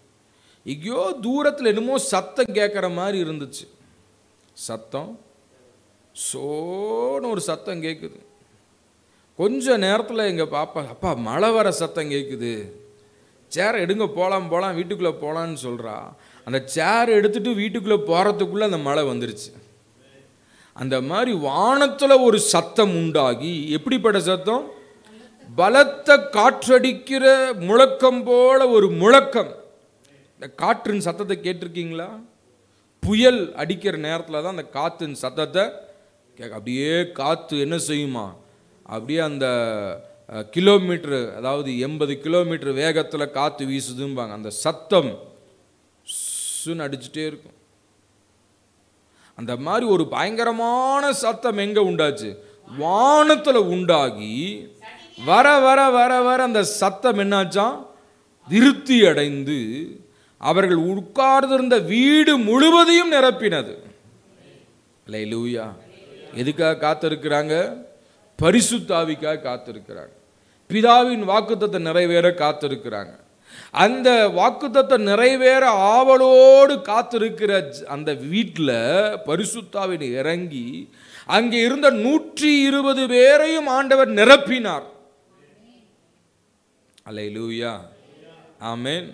எங்கேயோ தூரத்தில் என்னமோ சத்தம் கேட்குற மாதிரி இருந்துச்சு. சத்தம் சோன்னு ஒரு சத்தம் கேட்குது. கொஞ்ச நேரத்தில் எங்கள் பாப்பா, அப்பா மழை வர சத்தம் கேட்குது, சேரை எடுங்க போகலாம் வீட்டுக்குள்ளே போகலான்னு சொல்கிறா. அந்த சேரை எடுத்துகிட்டு வீட்டுக்குள்ளே போகிறதுக்குள்ளே அந்த மழை வந்துருச்சு. அந்த மாதிரி வானத்தில் ஒரு சத்தம் உண்டாகி, எப்படிப்பட்ட சத்தம்? பலத்த காற்றடிக்கிற முழக்கம் போல ஒரு முழக்கம். இந்த காற்றின் சத்தத்தை கேட்டிருக்கீங்களா? புயல் அடிக்கிற நேரத்தில் தான் அந்த காற்றின் சத்தத்தை அப்படியே காற்று என்ன செய்யுமா, அப்படியே அந்த கிலோமீட்டர், அதாவது 80 கிலோமீட்டர் வேகத்தில் காற்று வீசுதும்பாங்க. அந்த சத்தம் அடிச்சுட்டே இருக்கும். அந்த மாதிரி ஒரு பயங்கரமான சத்தம் எங்க உண்டாச்சு? வானத்தில் உண்டாகி வர வர வர வர அந்த சத்தம் என்னாச்சாம்? விருத்தி அடைந்து அவர்கள் உட்கார்ந்திருந்த வீடு முழுவதையும் நிரப்பினது. அல்லேலூயா. எதுக்காக காத்திருக்கிறாங்க? பரிசுத்த ஆவிக்காக காத்திருக்கிறாங்க. பிதாவின் வாக்குத்தத்தை நிறைவேற காத்திருக்கிறாங்க. அந்த வாக்குத்தத்தை நிறைவேற ஆவலோடு காத்திருக்கிற அந்த வீட்டில் பரிசுத்த ஆவி இறங்கி அங்கே இருந்த 120 பேரையும் ஆண்டவர் நிரப்பினார். அல்லேலூயா. ஆமென்.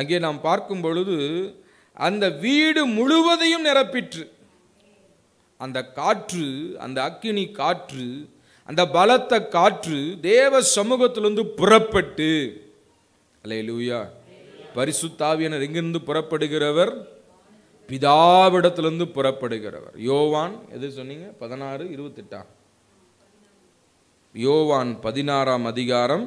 அங்கே நாம் பார்க்கும் பொழுது அந்த வீடு முழுவதையும் நிரப்பிற்று. அந்த காற்று, அந்த அக்கினி காற்று, அந்த பலத்த காற்று தேவ சமூகத்திலிருந்து புறப்பட்டு, அல்லேலூயா, பரிசுத்த ஆவியானவர் எங்கிருந்து புறப்படுகிறவர்? பிதாவிடத்திலிருந்து புறப்படுகிறவர். யோவான் எது சொன்னீங்க? 16:28. யோவான் 16ஆம் அதிகாரம்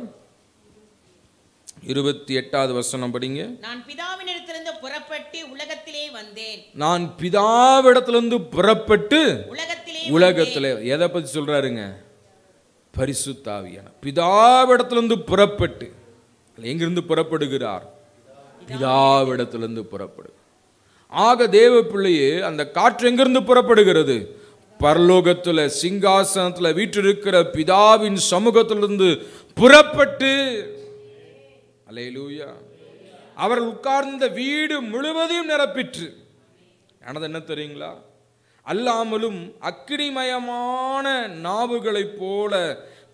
28வது வசனம் படிங்க. நான் பிதாவினிடத்திலிருந்து புறப்பட்டு உலகத்திலே வந்தேன். நான் பிதாவிடத்திலிருந்து புறப்பட்டு உலகத்திலே. எதை பத்தி சொல்றாருங்க? பரிசுத்த ஆவியானவர் பிதாவிடத்திலிருந்து புறப்பட்டு. எங்கிருந்து புறப்படுகிறார்? பிதாவிடத்திலிருந்து புறப்படு. ஆக தேவ பிள்ளையே, அந்த காற்று எங்கிருந்து புறப்படுகிறது? பரலோகத்தில் சிங்காசனத்தில் வீற்றிருக்கிற பிதாவின் சமூகத்திலிருந்து புறப்பட்டு, அல்லேலூயா, அவர்கள் உட்கார்ந்த வீடு முழுவதையும் நிரப்பிற்று. ஆனது என்ன தெரியுங்களா? அல்லாமலும் அக்கினிமயமான நாவுகளைப் போல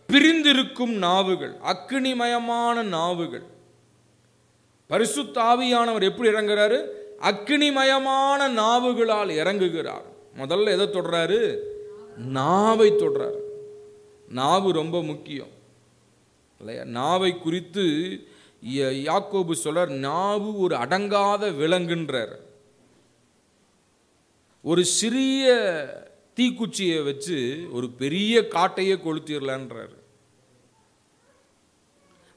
பிரிந்திருக்கும் நாவுகள், அக்கினிமயமான நாவுகள். பரிசுத்த ஆவியானவர் எப்படி இறங்குறாரு? அக்கினிமயமான நாவுகளால் இறங்குகிறார். முதல்ல எதை தொடுறாரு? நாவை தொடுறார். நாவு ரொம்ப முக்கியம் இல்லையா? நாவை குறித்து யாக்கோபு சொல்றார், நாவு ஒரு அடங்காத விலங்குன்றார். ஒரு சிறிய தீக்குச்சியை வச்சு ஒரு பெரிய காட்டையே கொளுத்திடலான்றார்.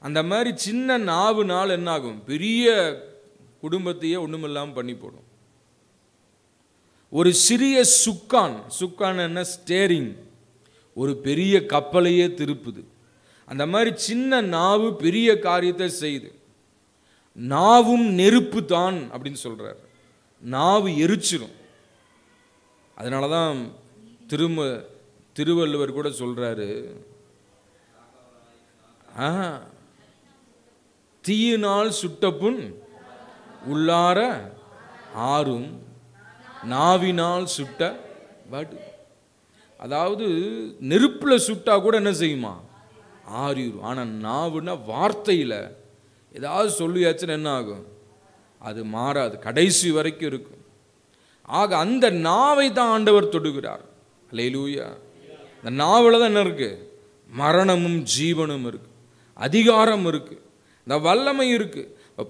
அந்த மாதிரி சின்ன நாவுனால் என்ன ஆகும்? பெரிய குடும்பத்தையே ஒண்ணுமில்லாமல் பண்ணி போடும். ஒரு சிறிய சுக்கான் என்ன? ஸ்டேரிங், ஒரு பெரிய கப்பலையே திருப்புது. அந்த மாதிரி சின்ன நாவு பெரிய காரியத்தை செய்யுது. நாவும் நெருப்பு தான் அப்படின்னு சொல்றார். நாவு எரிச்சிரும். அதனால தான் திருவள்ளுவர் கூட சொல்றாரு, தீயினால் சுட்ட புண் உள்ளார ஆறும், நாவினால் சுட்ட வடு. அதாவது நெருப்புல சுட்டா கூட என்ன செய்யுமா, ஆறிடும். ஆனால் நாவுன்னா வார்த்தையில் ஏதாவது சொல்லியாச்சுன்னு என்ன ஆகும், அது மாறாது, கடைசி வரைக்கும் இருக்கும். ஆக அந்த நாவை தான் ஆண்டவர் தொடுகிறார். அல்லேலூயா. இந்த நாவில் தான் என்ன இருக்கு, மரணமும் ஜீவனும் இருக்கு, அதிகாரம் இருக்கு, இந்த வல்லமை இருக்கு.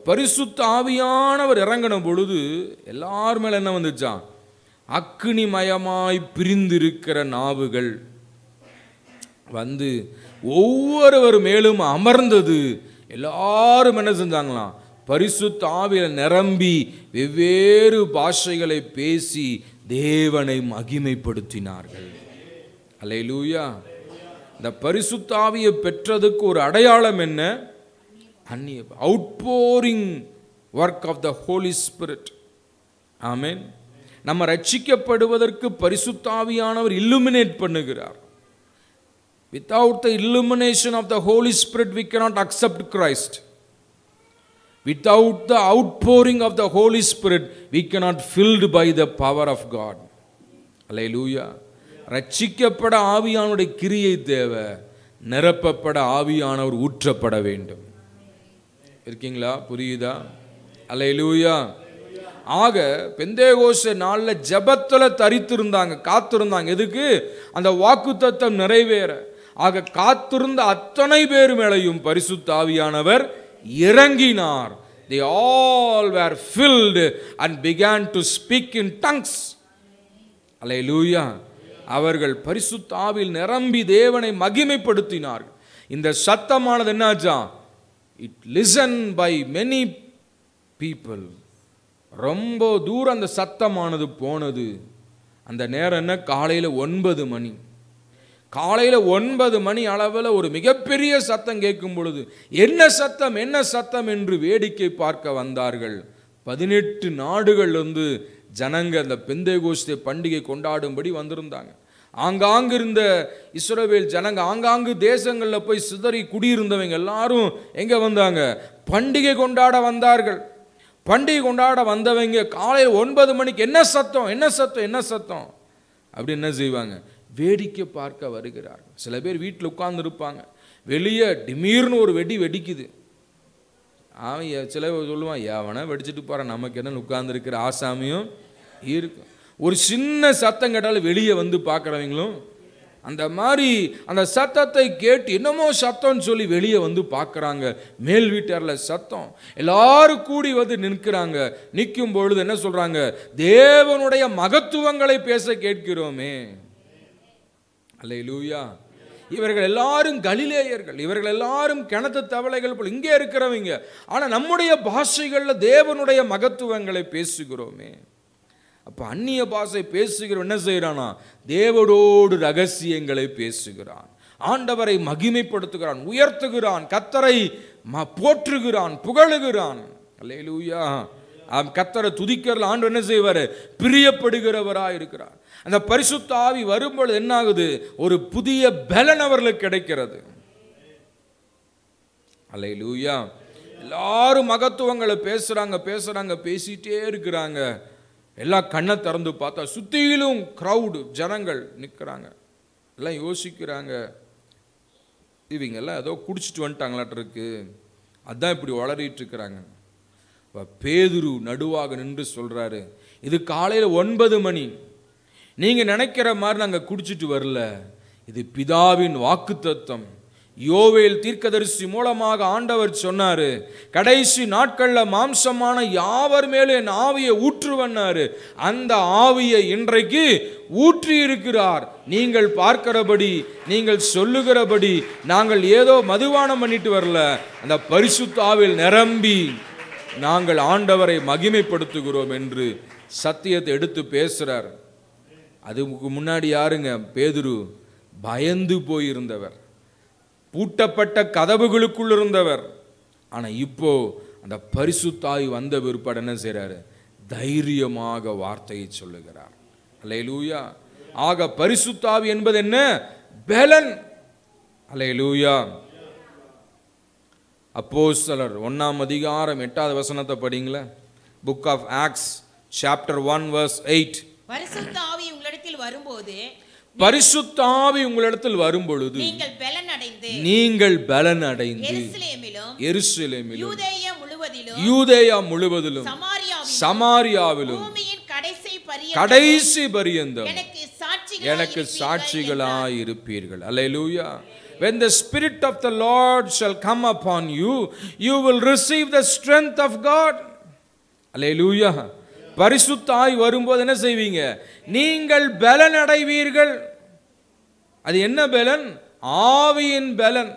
பரிசுத்த ஆவியானவர் இறங்கின பொழுது எல்லார் மேல என்ன வந்துச்சான், அக்னிமயமாய் பிரிந்திருக்கிற நாவுகள் வந்து ஒவ்வொருவர் மேலும் அமர்ந்தது. எல்லாரும் என்ன செஞ்சாங்களாம், பரிசுத்த ஆவியில் நிரம்பி வெவ்வேறு பாஷைகளை பேசி தேவனை மகிமைப்படுத்தினார்கள். அல்லேலூயா. இந்த பரிசுத்த ஆவியை பெற்றதுக்கு ஒரு அடையாளம் என்ன, அந்நிய outpouring work of the Holy Spirit. ஆமென். நம்ம ரட்சிக்கப்படுவதற்கு பரிசுத்த ஆவியானவர் இல்லுமினேட் பண்ணுகிறார். Without the illumination of the Holy Spirit, we cannot accept Christ. Without the outpouring of the Holy Spirit, we cannot filled by the power of God. Hallelujah. ரட்சிக்கப்பட ஆவியானுடைய கிரியை தேவை, நிரப்பப்பட ஆவியானவர் ஊற்றப்பட வேண்டும். இருக்கீங்களா? புரியுதா? அல்லேலூயா. ஆக பெந்தேகோஸ்தே நாளில் ஜெபத்தில் தரித்திருந்தாங்க, காத்திருந்தாங்க. எதுக்கு? அந்த வாக்குத்தத்தம் நிறைவேற. ஆக காத்திருந்த அத்தனை பேர் மேலையும் பரிசுத்த ஆவியானவர் இறங்கினார். They all were filled and began to speak in tongues. அல்லேலூயா. அவர்கள் பரிசுத்த ஆவியில் நிரம்பி தேவனை மகிமைப்படுத்தினார்கள். இந்த சத்தமானது என்னாச்சா, it listen by many people. ரொம்ப தூரம் அந்த சத்தமானது போனது. அந்த நேரம் என்ன, காலையில் 9 மணி. காலையில் 9 மணி அளவில் ஒரு மிகப்பெரிய சத்தம் கேட்கும் பொழுது என்ன சத்தம் என்ன சத்தம் என்று வேடிக்கை பார்க்க வந்தார்கள். 18 நாடுகள்லேருந்து ஜனங்க அந்த பெந்தேகோஸ்தே பண்டிகை கொண்டாடும்படி வந்திருந்தாங்க. ஆங்காங்கு இருந்த இஸ்ரவேல் ஜனங்க, ஆங்காங்கு தேசங்களில் போய் சிதறி குடியிருந்தவங்க எல்லாரும் எங்கே வந்தாங்க, பண்டிகை கொண்டாட வந்தார்கள். பண்டிகை கொண்டாட வந்தவங்க காலையில் 9 மணிக்கு என்ன சத்தம் என்ன சத்தம் என்ன சத்தம் அப்படி என்ன செய்வாங்க, வேடிக்கை பார்க்க வருகிறார்கள். சில பேர் வீட்டில் உட்கார்ந்துருப்பாங்க, வெளியே திடீர்னு ஒரு வெடி வெடிக்குது. அவன் சில சொல்லுவான், எவனை வெடிச்சிட்டு போகிறான், நமக்கு என்ன உட்கார்ந்துருக்கிற ஆசாமியும் இருக்கும். ஒரு சின்ன சத்தம் கேட்டாலும் வெளியே வந்து பார்க்குறவங்களும் அந்த மாதிரி அந்த சத்தத்தை கேட்டு என்னமோ சத்தம்னு சொல்லி வெளியே வந்து பார்க்குறாங்க. மேல் வீட்டாரில் சத்தம், எல்லாரும் கூடி வந்து நிற்கிறாங்க. நிற்கும் பொழுது என்ன சொல்கிறாங்க, தேவனுடைய மகத்துவங்களை பேச கேட்கிறோமே. அல்லேலூயா. இவர்கள் எல்லாரும் கலிலேயர்கள், இவர்கள் எல்லாரும் கிணத்து தவளைகள் போல் இங்கே இருக்கிறவங்க. ஆனால் நம்முடைய பாஷைகளில் தேவனுடைய மகத்துவங்களை பேசுகிறோமே. அப்போ அந்நிய பாஷை பேசுகிறவன் என்ன செய்கிறானா, தேவனோடு ரகசியங்களை பேசுகிறான், ஆண்டவரை மகிமைப்படுத்துகிறான், உயர்த்துகிறான், கர்த்தரை போற்றுகிறான், புகழுகிறான். அல்லேலூயா. கர்த்தரை துதிக்கிறதுல ஆண்டவர் என்ன செய்வார், பிரியப்படுகிறவராக இருக்கிறார். அந்த பரிசுத்த ஆவி வரும்பொழுது என்ன ஆகுது, ஒரு புதிய பலன் அவர்களுக்கு கிடைக்கிறது. அல்லேலூயா. எல்லாரும் மகத்துவங்களை பேசுறாங்க பேசுறாங்க பேசிட்டே இருக்கிறாங்க. எல்லாம் கண்ணை திறந்து பார்த்தா சுத்தியிலும் கிரவுடு ஜனங்கள் நிற்கிறாங்க. எல்லாம் யோசிக்கிறாங்க, இவங்க எல்லாம் ஏதோ குடிச்சிட்டு வந்துட்டாங்களாட்டு இருக்கு, அதான் இப்படி வளரிட்டு இருக்கிறாங்க. பேதுரு நடுவாக நின்று சொல்றாரு, இது காலையில் 9 மணி, நீங்க நினைக்கிற மாதிரி நாங்கள் குடிச்சிட்டு வரல, இது பிதாவின் வாக்குத்தத்தம். யோவேல் தீர்க்கதரிசி மூலமாக ஆண்டவர் சொன்னாரு, கடைசி நாட்களில் மாம்சமான யாவர் மேலும் என் ஆவியை ஊற்றுவன்னாரு. அந்த ஆவியை இன்றைக்கு ஊற்றி இருக்கிறார். நீங்கள் பார்க்கிறபடி, நீங்கள் சொல்லுகிறபடி நாங்கள் ஏதோ மதுபானம் பண்ணிட்டு வரல, அந்த பரிசுத்த ஆவியில் நிரம்பி நாங்கள் ஆண்டவரை மகிமைப்படுத்துகிறோம் என்று சத்தியத்தை எடுத்து பேசுறார். அதுக்கு முன்னாடி யாருங்க, பேதுரு பயந்து போயிருந்தவர், பூட்டப்பட்ட கதவுகளுக்குள் இருந்தவர். ஆனால் இப்போ அந்த பரிசுத்த ஆவி வந்த பிற்பாடு என்ன செய்கிறாரு, தைரியமாக வார்த்தையை சொல்லுகிறார். அல்லேலூயா. ஆக பரிசுத்த ஆவி என்பது என்ன? பலன். அல்லேலூயா. அப்போஸ்தலர் 1ஆம் அதிகாரம் 8வது வசனத்தை படிங்களே. Book of Acts chapter 1 verse 8. பரிசுத்த ஆவி உங்களிடத்தில் வரும்போது, பரிசுத்த ஆவி உங்களிடத்தில் வரும்பொழுது நீங்கள் பலன் அடைந்து எருசலேமிலும் யூதேயா முழுவதிலும் சமாரியாவிலும் கடைசி பரியந்தம் எனக்கு சாட்சிகளாய் இருப்பீர்கள். அல்லேலூயா. When the Spirit of the Lord shall come upon you, you will receive the strength of God. அல்லேலூயா. பரிசுத்த ஆவி வரும்போது என்ன செய்வீங்க? நீங்கள் பலன் அடைவீர்கள். அது என்ன பலன்? ஆவியின் பலன்.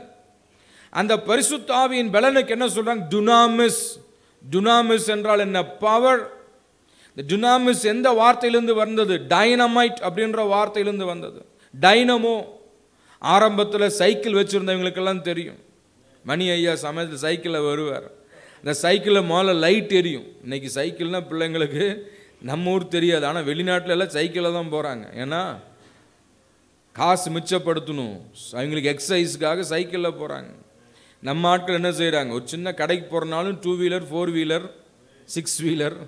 அந்த பரிசுத்த ஆவியின் பலனுக்கு என்ன சொல்றாங்க? டுனாமிஸ். டுனாமிஸ் என்றால் என்ன? பவர். இந்த டுனாமிஸ் எந்த வார்த்தையிலிருந்து வந்தது? டைனமைட் அப்படின்ற வார்த்தையிலிருந்து வந்தது. டைனமோ. ஆரம்பத்தில் சைக்கிள் வச்சுருந்தவங்களுக்கெல்லாம் தெரியும். மணி ஐயா சமயத்தில் சைக்கிளில் வருவார். இந்த சைக்கிளில் முதல்ல லைட் எரியும். இன்றைக்கி சைக்கிள்னால் பிள்ளைங்களுக்கு நம்ம ஊர் தெரியாது, ஆனால் வெளிநாட்டில் எல்லாம் சைக்கிளில் தான் போகிறாங்க. ஏன்னா காசு மிச்சப்படுத்தணும், அவங்களுக்கு எக்ஸசைஸுக்காக சைக்கிளில் போகிறாங்க. நம்ம ஆட்கள் என்ன செய்கிறாங்க? ஒரு சின்ன கடைக்கு போகிறனாலும் 2 வீலர் 4 வீலர் 6 வீலர்.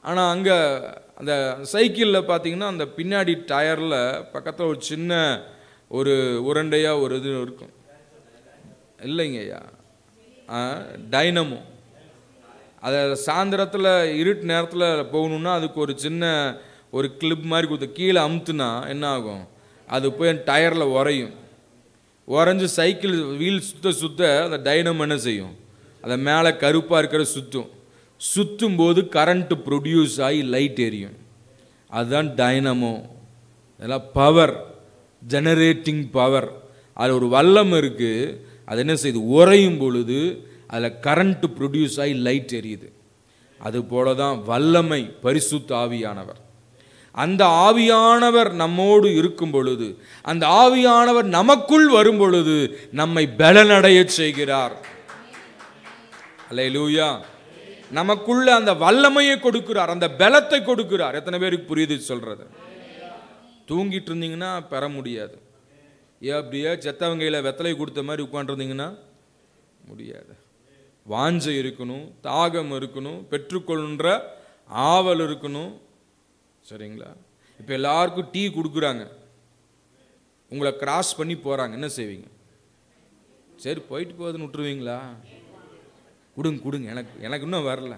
ஆனால் அங்கே அந்த சைக்கிளில் பார்த்தீங்கன்னா அந்த பின்னாடி டயரில் பக்கத்தில் ஒரு சின்ன ஒரு உருண்டையாக ஒரு இது இருக்கும். இல்லைங்க ஐயா, டைனமோ. அதை சாயந்தரத்தில் இருட்டு நேரத்தில் போகணுன்னா அதுக்கு ஒரு சின்ன ஒரு கிளிப் மாதிரி கொடுத்து கீழே அமுத்துனா என்ன ஆகும்? அது போய் டயரில் உரையும். உறைஞ்சி சைக்கிள் வீல் சுத்த சுத்த அந்த டைனமோ என்ன செய்யும்? அதை மேலே கருப்பாக இருக்கிற சுற்றும். சுற்றும் போது கரண்ட்டு ப்ரொடியூஸ் ஆகி லைட் எரியும். அதுதான் டைனமோ. அதெல்லாம் பவர், ஜெனரேட்டிங் பவர். அது ஒரு வல்லம் இருக்குது. அது என்ன செய்யுது? உறையும் பொழுது அதில் கரண்ட்டு ப்ரொடியூஸ் ஆகி லைட் எரியுது. அது போல தான் வல்லமை பரிசுத்த ஆவியானவர். அந்த ஆவியானவர் நம்மோடு இருக்கும் பொழுது, அந்த ஆவியானவர் நமக்குள் வரும் பொழுது நம்மை பலனடைய செய்கிறார். அல்லேலூயா. நமக்குள்ள அந்த வல்லமையை கொடுக்கிறார், அந்த பலத்தை கொடுக்கிறார். எத்தனை பேருக்கு புரியுது சொல்றது? தூங்கிட்டு இருந்தீங்கன்னா பெற முடியாது. அப்படியே செத்தவங்கையில் வெத்தலை கொடுத்த மாதிரி உட்காந்துருந்தீங்கன்னா முடியாது. வாஞ்சை இருக்கணும், தாகம் இருக்கணும், பெற்றுக்கொள்கின்ற ஆவல் இருக்கணும். சரிங்களா? இப்போ எல்லாருக்கும் டீ கொடுக்குறாங்க, உங்களை கிராஸ் பண்ணி போகிறாங்க, என்ன செய்வீங்க? சரி போயிட்டு போகுதுன்னு விட்டுருவீங்களா? கொடுங்க கொடுங்க, எனக்கு இன்னும் வரல.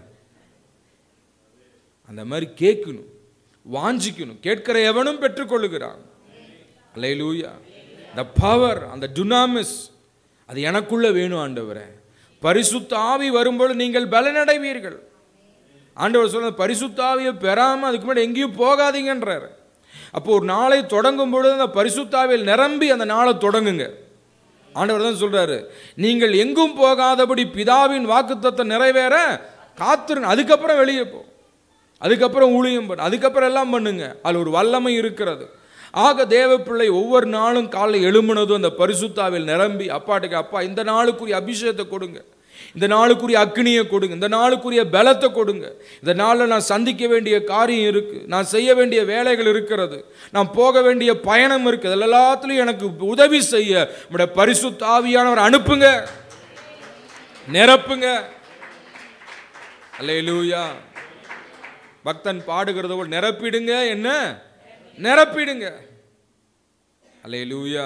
அந்த மாதிரி கேட்கணும், வாஞ்சிக்கணும். கேட்கிற எவனும் பெற்றுக்கொள்ளுகிறான். அல்லேலூயா. the power, அந்த டுனாமிஸ், அது எனக்குள்ள வேணும் ஆண்டவரே. பரிசுத்த ஆவி வரும்போது நீங்கள் பலனடைவீர்கள். ஆண்டவர் சொல்ற பரிசுத்த ஆவியை பெறாமல் அதுக்கு முன்னாடி எங்கேயும் போகாதீங்கன்றார். அப்போ ஒரு நாளை தொடங்கும் பொழுது அந்த பரிசுத்த ஆவியில் நிரம்பி அந்த நாளை தொடங்குங்க. ஆண்டவர் தான் சொல்றாரு, நீங்கள் எங்கும் போகாதபடி பிதாவின் வாக்குத்தத்தம் நிறைவேற காத்திருங்க. அதுக்கப்புறம் வெளியே போ, அதுக்கப்புறம் ஊழியம் பண்ணு, அதுக்கப்புறம் எல்லாம் பண்ணுங்க. அதில் ஒரு வல்லமை இருக்கிறது. ஆக தேவ பிள்ளை ஒவ்வொரு நாளும் காலை எழும்புனதும் அந்த பரிசுத்தாவில் நிரம்பி அப்பாட்டுக்கு, அப்பா இந்த நாளுக்குரிய அபிஷேகத்தை கொடுங்க, இந்த நாளுக்குரிய அக்னியை கொடுங்க, இந்த நாளுக்குரிய பலத்தை கொடுங்க. இந்த நாளில் நான் சந்திக்க வேண்டிய காரியம் இருக்குது, நான் செய்ய வேண்டிய வேலைகள் இருக்கிறது, நான் போக வேண்டிய பயணம் இருக்குது, அதில் எல்லாத்துலையும் எனக்கு உதவி செய்ய நம்முடைய பரிசுத்த ஆவியானவர் அனுப்புங்க, நிரப்புங்க. அல்லேலூயா. பக்தன் பாடுகிறது போல் நிரப்பிடுங்க, என்ன நிரப்பிடுங்க. அல்லேலூயா.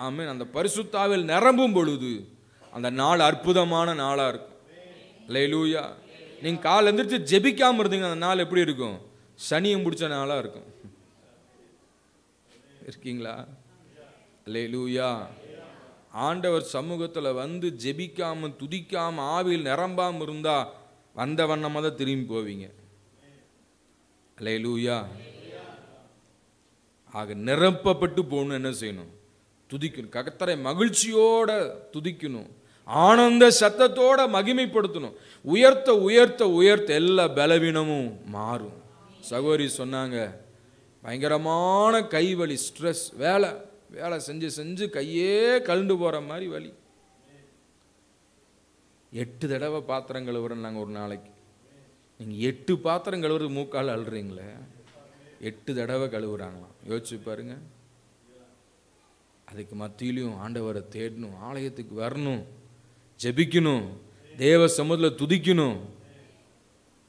ஆமென். அந்த பரிசுத்த ஆவியில் நிரம்பும் பொழுது அந்த நாள் அற்புதமான நாளாக இருக்கும். அல்லேலூயா. நீங்கள் காலை எந்திரிச்சு ஜெபிக்காமல் இருந்தீங்க, அந்த நாள் எப்படி இருக்கும்? சனியம் பிடிச்ச நாளாக இருக்கும். இருக்கீங்களா? அல்லேலூயா. ஆண்டவர் சமூகத்தில் வந்து ஜெபிக்காமல் துதிக்காமல் ஆவியில் நிரம்பாமல் இருந்தால் வந்த வண்ணமாக தான் திரும்பி போவீங்க. அல்லேலூயா. ஆக நிரப்பப்பட்டு போகணும். என்ன செய்யணும்? துதிக்கணும். கர்த்தரை மகிழ்ச்சியோட துதிக்கணும், ஆனந்த சத்தத்தோட மகிமைப்படுத்தணும். உயர்த்த உயர்த்த உயர்த்த எல்லா பலவீனமும் மாறும். சகோதரி சொன்னாங்க, பயங்கரமான கை வலி, ஸ்ட்ரெஸ், வேலை வேலை செஞ்சு செஞ்சு கையே கலந்து போகிற மாதிரி வலி. 8 தடவை பாத்திரம் கழுவுறோம் நாங்கள் ஒரு நாளைக்கு. நீங்கள் 8 பாத்திரம் கழுவுறது மூக்கால் அழுறீங்களே, 8 தடவை கழுவுறாங்களாம். யோசிச்சு பாருங்க. அதுக்கு மத்தியிலையும் ஆண்டவரை தேடணும், ஆலயத்துக்கு வரணும், ஜெபிக்கணும், தேவ சமூகத்தில் துதிக்கணும்.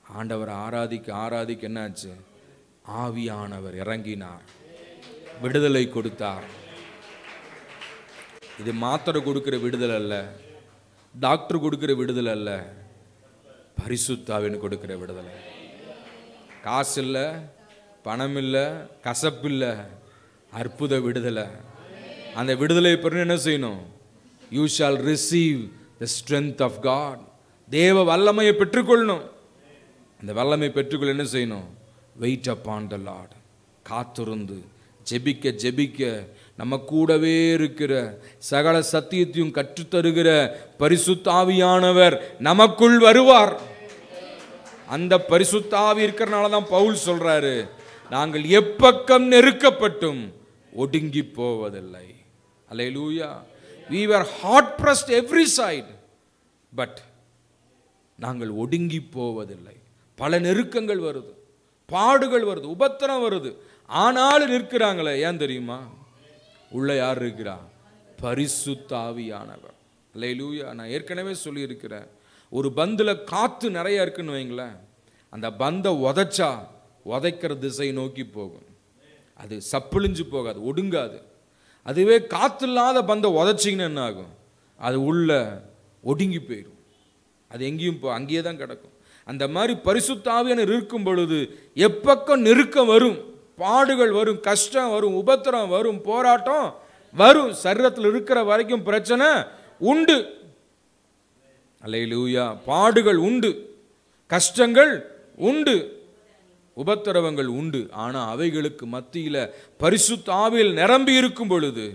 ஆண்டவரை ஆராதிக்க என்னாச்சு? ஆவியானவர் இறங்கினார், விடுதலை கொடுத்தார். இது மாத்திரை கொடுக்கிற விடுதலை அல்ல, டாக்டர் கொடுக்கிற விடுதலை அல்ல, பரிசுத்த ஆவின்னு கொடுக்கிற விடுதலை. காசு இல்லை, பணம் இல்லை, கசப்பு இல்லை, அற்புத விடுதலை. அந்த விடுதலை பெற என்ன செய்யணும்? You shall receive the strength of God. தேவ வல்லமையை பெற்றுக்கொள்ளணும். அந்த வல்லமை பெற்றுக்கொள்ள என்ன செய்யணும்? Wait upon the Lord. காத்திருந்து ஜெபிக்க ஜெபிக்க நம்ம கூடவே இருக்கிற சகல சத்தியத்தையும் கற்றுத்தருகிற பரிசுத்த ஆவியானவர் நமக்குள் வருவார். அந்த பரிசுத்த ஆவி இருக்கிறனால தான் பவுல் சொல்றாரு, நாங்கள் எப்பக்கம் நெருக்கப்பட்டும் ஒடுங்கி போவதில்லை. அல்லேலூயா. we were hard pressed every side, but நாங்கள் ஒடுங்கி போவதில்லை. பல நெருக்கங்கள் வருது, பாடுகள் வருது, உபத்திரம் வருது, ஆனாலும் நிற்கிறாங்களே. ஏன் தெரியுமா? உள்ள யார் இருக்கிறா? பரிசுத்த ஆவியானவர். அல்லேலூயா. நான் ஏற்கனவே சொல்லியிருக்கிறேன், ஒரு பந்தில் காற்று நிறைய இருக்குன்னு வைங்களேன், அந்த பந்தை உதைக்கிற திசை நோக்கி போகும். அது சப்பிழிஞ்சு போகாது, ஒடுங்காது. அதுவே காற்று இல்லாத பந்தை உதைச்சிங்கன்னா என்ன ஆகும்? அது உள்ள ஒடுங்கி போயிடும், அது எங்கேயும் அங்கேயே தான் கிடக்கும். அந்த மாதிரி பரிசுத்த ஆவியானவர் இருக்கும் பொழுது எப்பக்கம் நெருக்கம் வரும், பாடுகள் வரும், கஷ்டம் வரும், உபத்திரம் வரும், போராட்டம் வரும். சரீரத்தில் இருக்கிற வரைக்கும் பிரச்சனை உண்டு. அல்லேலூயா. பாடுகள் உண்டு, கஷ்டங்கள் உண்டு, உபத்திரவங்கள் உண்டு. ஆனால் அவைகளுக்கு மத்தியில் பரிசுத்த ஆவியில் நிரம்பி இருக்கும் பொழுது,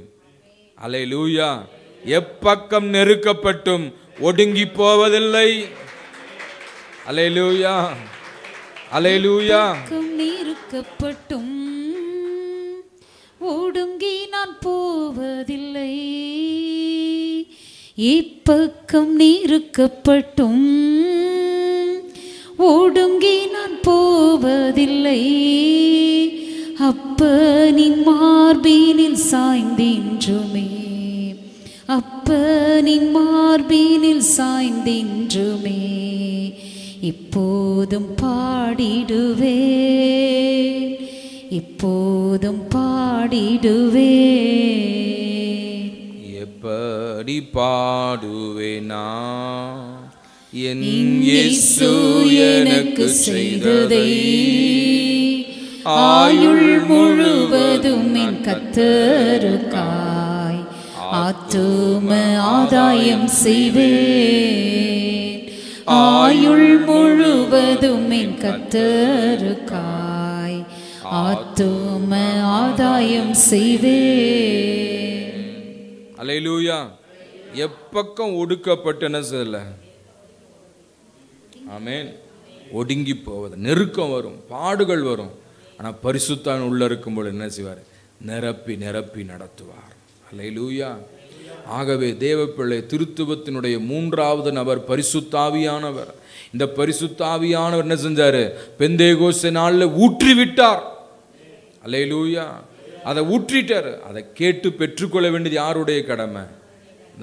அல்லேலூயா, எப்பக்கம் நெருக்கப்பட்டும் ஒடுங்கி போவதில்லை. அல்லேலூயா, அல்லேலூயா. நெருக்கப்பட்டும் ஒடுங்கி நான் போவதில்லை. இப்பக்கம் நெருக்கப்பட்டும் ஒடுங்கி நான் போவதில்லை. அப்பனின் மார்பினில் சாய்ந்தின்றுமே, அப்பனின் மார்பினில் சாய்ந்தின்றுமே இப்போதும் பாடிடுவே, இப்போதும் பாடிடுவே. எப்படி பாடுவேனா என் இயேசு எனக்கு செய்ததை, ஆயுள் முழுவதும் என் கர்த்தருக்காய் ஆத்தும ஆதாயம் செய்வேன். ஆயுள் முழுவதும் என் கர்த்தருக்காய் ஆத்தும ஆதாயம் செய்வேன். அல்லேலூயா. எப்பக்கம் ஒடுக்கப்பட்டு என்ன செய்யல? ஆமென். ஒடுங்கி போவது. நெருக்கம் வரும், பாடுகள் வரும். ஆனால் பரிசுத்தான் உள்ள இருக்கும்போது என்ன செய்வார்? நிரப்பி நிரப்பி நடத்துவார். அல்லேலூயா. ஆகவே தேவப்பிள்ளை திருத்துவத்தினுடைய 3வது நபர் பரிசுத்த ஆவியானவர். இந்த பரிசுத்த ஆவியானவர் என்ன செஞ்சாரு? பெந்தேகோஸ்தே நாளில் ஊற்றி விட்டார். அல்லேலூயா. அதை ஊற்றிட்டார். அதை கேட்டு பெற்றுக்கொள்ள வேண்டியது யாருடைய கடமை?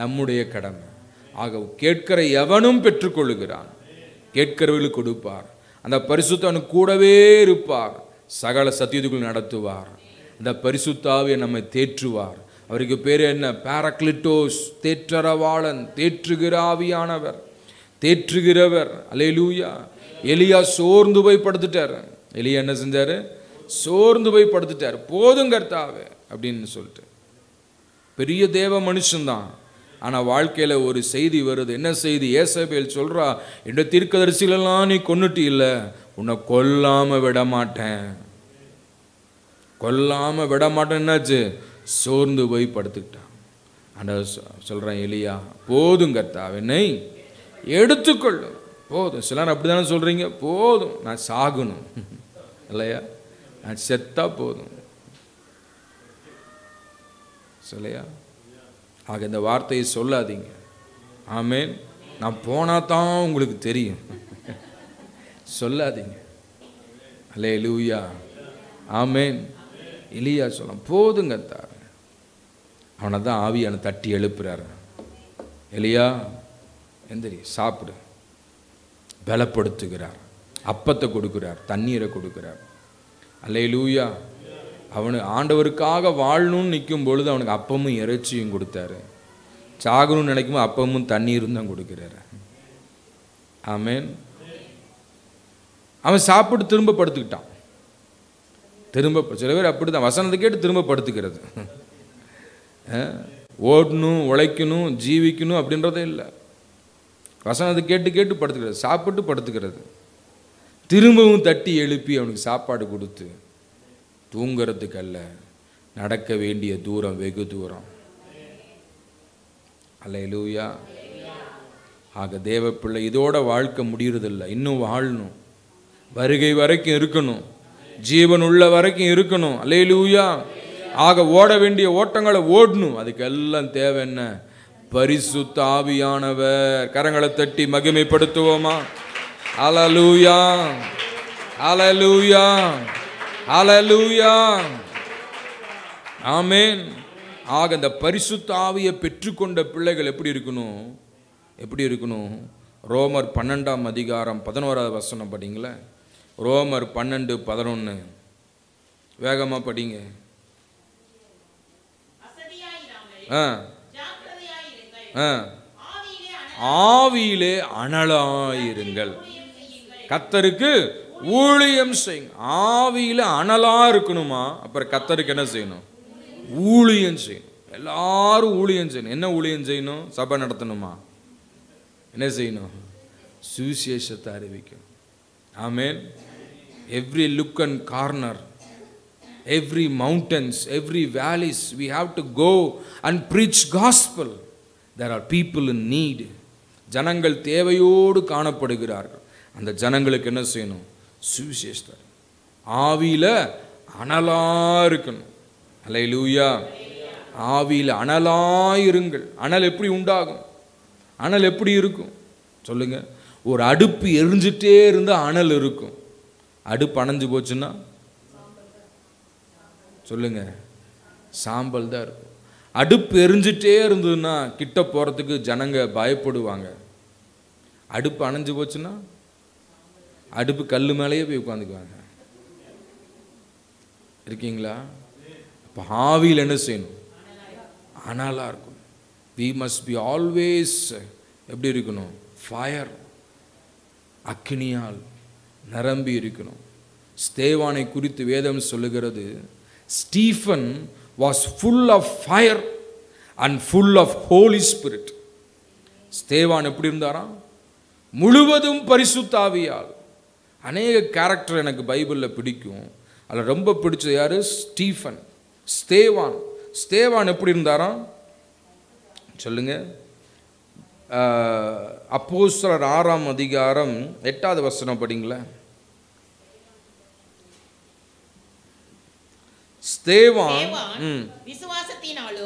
நம்முடைய கடமை. ஆக கேட்கிற எவனும் பெற்றுக்கொள்ளுகிறான், கேட்கிறவர்களுக்கு கொடுப்பார். அந்த பரிசுத்தவன் கூடவே இருப்பார், சகல சத்தியத்துக்குள் நடத்துவார். அந்த பரிசுத்த ஆவியை நம்மை தேற்றுவார். அவருக்கு பேர் என்ன? பாராக்லிட்டோஸ், தேற்றரவாளன், தேற்றுகிற ஆவியானவர், தேற்றுகிறவர். அல்லேலூயா. எலியா சோர்ந்து போய் படுத்துட்டார். எலியா என்ன செஞ்சாரு? சோர்ந்து போய் படுத்துட்டார். போதும் கர்த்தாவே அப்படின்னு சொல்லிட்டு. பெரிய தேவ மனுஷன்தான். ஆனால் வாழ்க்கையில் ஒரு செய்தி வருது. என்ன செய்தி? ஏசபேல் சொல்கிறா, என்ற தீர்க்கதரிசிகளெல்லாம் நீ கொன்னுட்டு இல்லை, உன்னை கொல்லாமல் விட மாட்டேன், கொல்லாமல் விட மாட்டேன். என்னாச்சு? சோர்ந்து போய் படுத்துக்கிட்டான். ஆண்டவர் சொல்கிறேன், எலியா போதும் கர்த்தாவே, என்னை எடுத்துக்கொள்ளும், போதும். சிலர் அப்படி தானே சொல்கிறீங்க, போதும் நான் சாகணும் இல்லையா, நான் செத்தா போதும் இல்லையா. ஆக இந்த வார்த்தையை சொல்லாதீங்க. ஆமேன். நான் போனால் தான் உங்களுக்கு தெரியும் சொல்லாதீங்க. அல்லேலூயா, ஆமென். எலியா சொல்ல போதுங்க தார். அவனை தான் ஆவியான தட்டி எழுப்புறாரு. எலியா எந்திரி, சாப்பிடு. பலப்படுத்துகிறார், அப்பத்தை கொடுக்கிறார், தண்ணீரை கொடுக்கிறார். அல்லேலூயா. அவனு ஆண்டவருக்காக வாழணும்னு நிற்கும் பொழுது அவனுக்கு அப்பமும் இறைச்சியும் கொடுத்தாரு. சாகணும்னு நினைக்கும் அப்பமும் தண்ணீரும் தான் கொடுக்கிறாரு. ஆமென். அவன் சாப்பிட்டு திரும்ப படுத்துக்கிட்டான். திரும்ப சில பேர் அப்படி தான் வசனத்தை கேட்டு திரும்ப படுத்துக்கிறது. ஓடணும், உழைக்கணும், ஜீவிக்கணும் அப்படின்றதே இல்லை. வசனத்தை கேட்டு கேட்டு படுத்துக்கிறது, சாப்பிட்டு படுத்துக்கிறது. திரும்பவும் தட்டி எழுப்பி அவனுக்கு சாப்பாடு கொடுத்து, தூங்கிறதுக்கு அல்ல, நடக்க வேண்டிய தூரம் வெகு தூரம். அல்லேலூயா. ஆக தேவ பிள்ளை, இதோட வாழ்க்கை முடியறதில்லை, இன்னும் வாழணும். வருகை வரைக்கும் இருக்கணும், ஜீவன் உள்ள வரைக்கும் இருக்கணும். அல்லேலூயா. ஆக ஓட வேண்டிய ஓட்டங்களை ஓடணும். அதுக்கு எல்லாம் தேவை என்ன? பரிசுத்த ஆவியானவர். கரங்களை தட்டி மகிமைப்படுத்துவோமா? அல்லேலூயா, அல்லேலூயா, அல்லேலூயா, ஆமென். ஆக இந்த பரிசுத்த ஆவியை பெற்றுக்கொண்ட பிள்ளைகள் எப்படி இருக்கணும்? எப்படி இருக்கணும்? ரோமர் 12ஆம் அதிகாரம் 11வது வசனம் படிங்களே. ரோமர் 12:11 வேகமாக படிங்க. ஆவியிலே அனலாயிருங்கள், கர்த்தருக்கு ஊழியம் செய்யுங்க. ஆவியில அனலா இருக்கணுமா? அப்புறம் கர்த்தருக்கு என்ன செய்யணும்? ஊழியம் செய்யணும். எல்லாரும் ஊழியம் செய்யணும். என்ன ஊழியம் செய்யணும்? சபை நடத்தணுமா? என்ன செய்யணும்? சுவிசேஷத்தை அறிவிக்கணும். ஆமென். Every look and corner, every mountains, every valleys, we have to go and preach gospel. There are people in need. ஜனங்கள் தேவையோடு காணப்படுகிறார்கள். அந்த ஜனங்களுக்கு என்ன செய்யணும்? சுவிசேஷத்தை. ஆவியில அனலா இருக்கணும். அல்லேலூயா. ஆவியில அனலாயிருங்கள். அனல் எப்படி உண்டாகும்? அனல் எப்படி இருக்கும் சொல்லுங்க? ஒரு அடுப்பு எரிஞ்சிட்டே இருந்தால் அனல் இருக்கும். அடுப்பு அணைஞ்சு போச்சுன்னா சொல்லுங்க, சாம்பல் தான் இருக்கும். அடுப்பு எரிஞ்சிட்டே இருந்ததுன்னா கிட்ட போகிறதுக்கு ஜனங்க பயப்படுவாங்க. அடுப்பு அணைஞ்சு போச்சுன்னா அடுப்பு கல் மேலேயே போய் உட்காந்துக்குவாங்க. இருக்கீங்களா? இப்போ ஆவியில் என்ன செய்யணும்? அனலாக இருக்கும். we must be always எப்படி இருக்கணும்? ஃபயர், அக்கினியால் நிரம்பி இருக்கணும். ஸ்தேவானை குறித்து வேதம் சொல்லுகிறது, Stephen was full of fire and full of Holy Spirit. ஸ்தேவான் எப்படி இருந்தாராம்? முழுவதும் பரிசுத்த ஆவியால். அநேக கேரக்டர் எனக்கு பைபிளில் பிடிக்கும். அதில் ரொம்ப பிடிச்சது யாரு? ஸ்டீஃபன். ஸ்தேவான் எப்படி இருந்தாராம் சொல்லுங்க? அப்போஸ்தலர் 6ஆம் அதிகாரம் 8வது வசனம் படிங்களேன். ஸ்தேவான்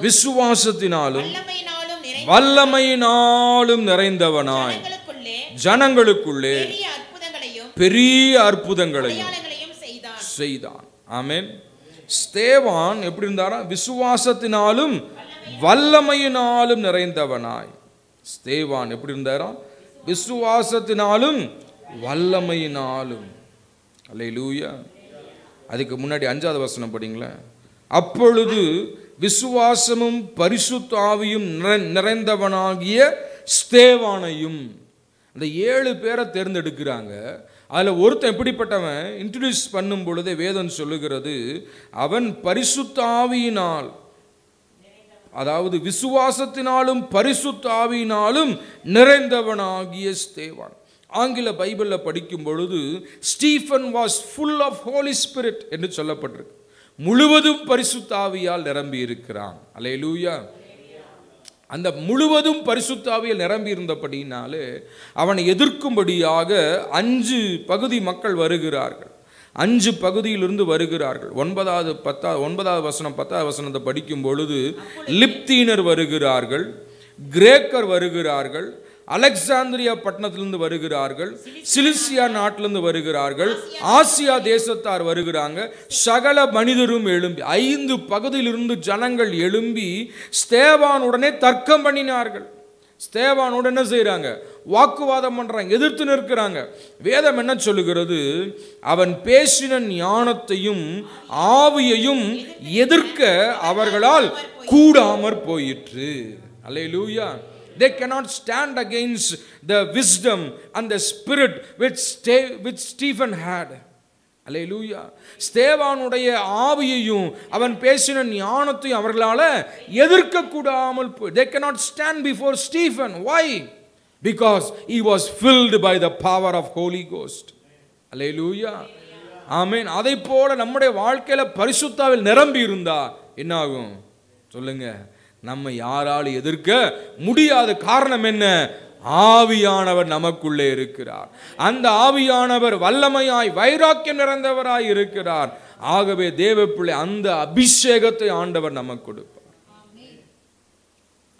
விசுவாசத்தினாலும் வல்லமையினாலும் நிறைந்தவனாய் ஜனங்களுக்குள்ளே பெரிய அற்புதங்களையும் செய்தான். ஆமென். ஸ்தேவான் எப்படி இருந்தாரா? விசுவாசத்தினாலும் வல்லமையினாலும் நிறைந்தவனாய். ஸ்தேவான் எப்படி இருந்தாரா? விசுவாசத்தினாலும் வல்லமையினாலும். அல்லேலூயா. அதுக்கு முன்னாடி 5வது வசனம் படிங்களேன். அப்பொழுது விசுவாசமும் பரிசுத்த ஆவியும் நிறைந்தவனாகிய ஸ்தேவானையும். அந்த 7 பேரை தேர்ந்தெடுக்கிறாங்க. அதில் ஒருத்தன் எப்படிப்பட்டவன் இன்ட்ரடியூஸ் பண்ணும் பொழுதே வேதம் சொல்லுகிறது, அவன் பரிசுத்த ஆவியினால், அதாவது விசுவாசத்தினாலும் பரிசுத்த ஆவியினாலும் நிறைந்தவனாகிய ஸ்தேவான். ஆங்கில பைபிளில் படிக்கும் பொழுது Stephen was full of Holy Spirit என்று சொல்லப்பட்டிருக்கு. முழுவதும் பரிசுத்த ஆவியால் நிரம்பி இருக்கிறான். அல்லேலூயா. அந்த முழுவதும் பரிசுத்த ஆவியால் நிரம்பி இருந்தபடினாலே அவனை எதிர்க்கும்படியாக 5 பகுதி மக்கள் வருகிறார்கள். 5 பகுதியிலிருந்து வருகிறார்கள். 9வது வசனம் 10வது வசனத்தை படிக்கும் பொழுது லிப்தீனர் வருகிறார்கள், கிரேக்கர் வருகிறார்கள், அலெக்சாந்திரியா பட்டணத்திலிருந்து வருகிறார்கள், சிலிசியா நாட்டிலிருந்து வருகிறார்கள், ஆசியா தேசத்தார் வருகிறாங்க. சகல மனிதரும் எழும்பி 5 பகுதியிலிருந்து ஜனங்கள் எழும்பி ஸ்தேவானுடனே தர்க்கம் பண்ணினார்கள். ஸ்தேவானோடு என்ன செய்கிறாங்க? வாக்குவாதம் பண்றாங்க, எதிர்த்து நிற்கிறாங்க. வேதம் என்ன சொல்லுகிறது? அவன் பேசின ஞானத்தையும் ஆவியையும் எதிர்க்க அவர்களால் கூடாமற் போயிற்று. அல்லேலூயா. They cannot stand against the wisdom and the spirit which Stephen had. அல்லேலூயா. ஸ்தேவானுடைய ஆவியையும் அவன் பேசின ஞானத்தையும் அவர்களால் எதிர்க்க கூடாமல் போய், they cannot stand before Stephen. Why? Because he was filled by the power of Holy Ghost. அல்லேலூயா. ஆமென். அதை போல நம்முடைய வாழ்க்கையில பரிசுத்தாவில் நிரம்பி இருந்தா என்ன ஆகும் சொல்லுங்க? நம்ம யாரால் எதிர்க்க முடியாத. காரணம் என்ன? ஆவியானவர் நமக்குள்ளே இருக்கிறார். அந்த ஆவியானவர் வல்லமையாய் வைராக்கியம் நிறைந்தவராய் இருக்கிறார். ஆகவே தேவப்பிள்ளை அந்த அபிஷேகத்தை ஆண்டவர் நமக்கு கொடுப்பார்.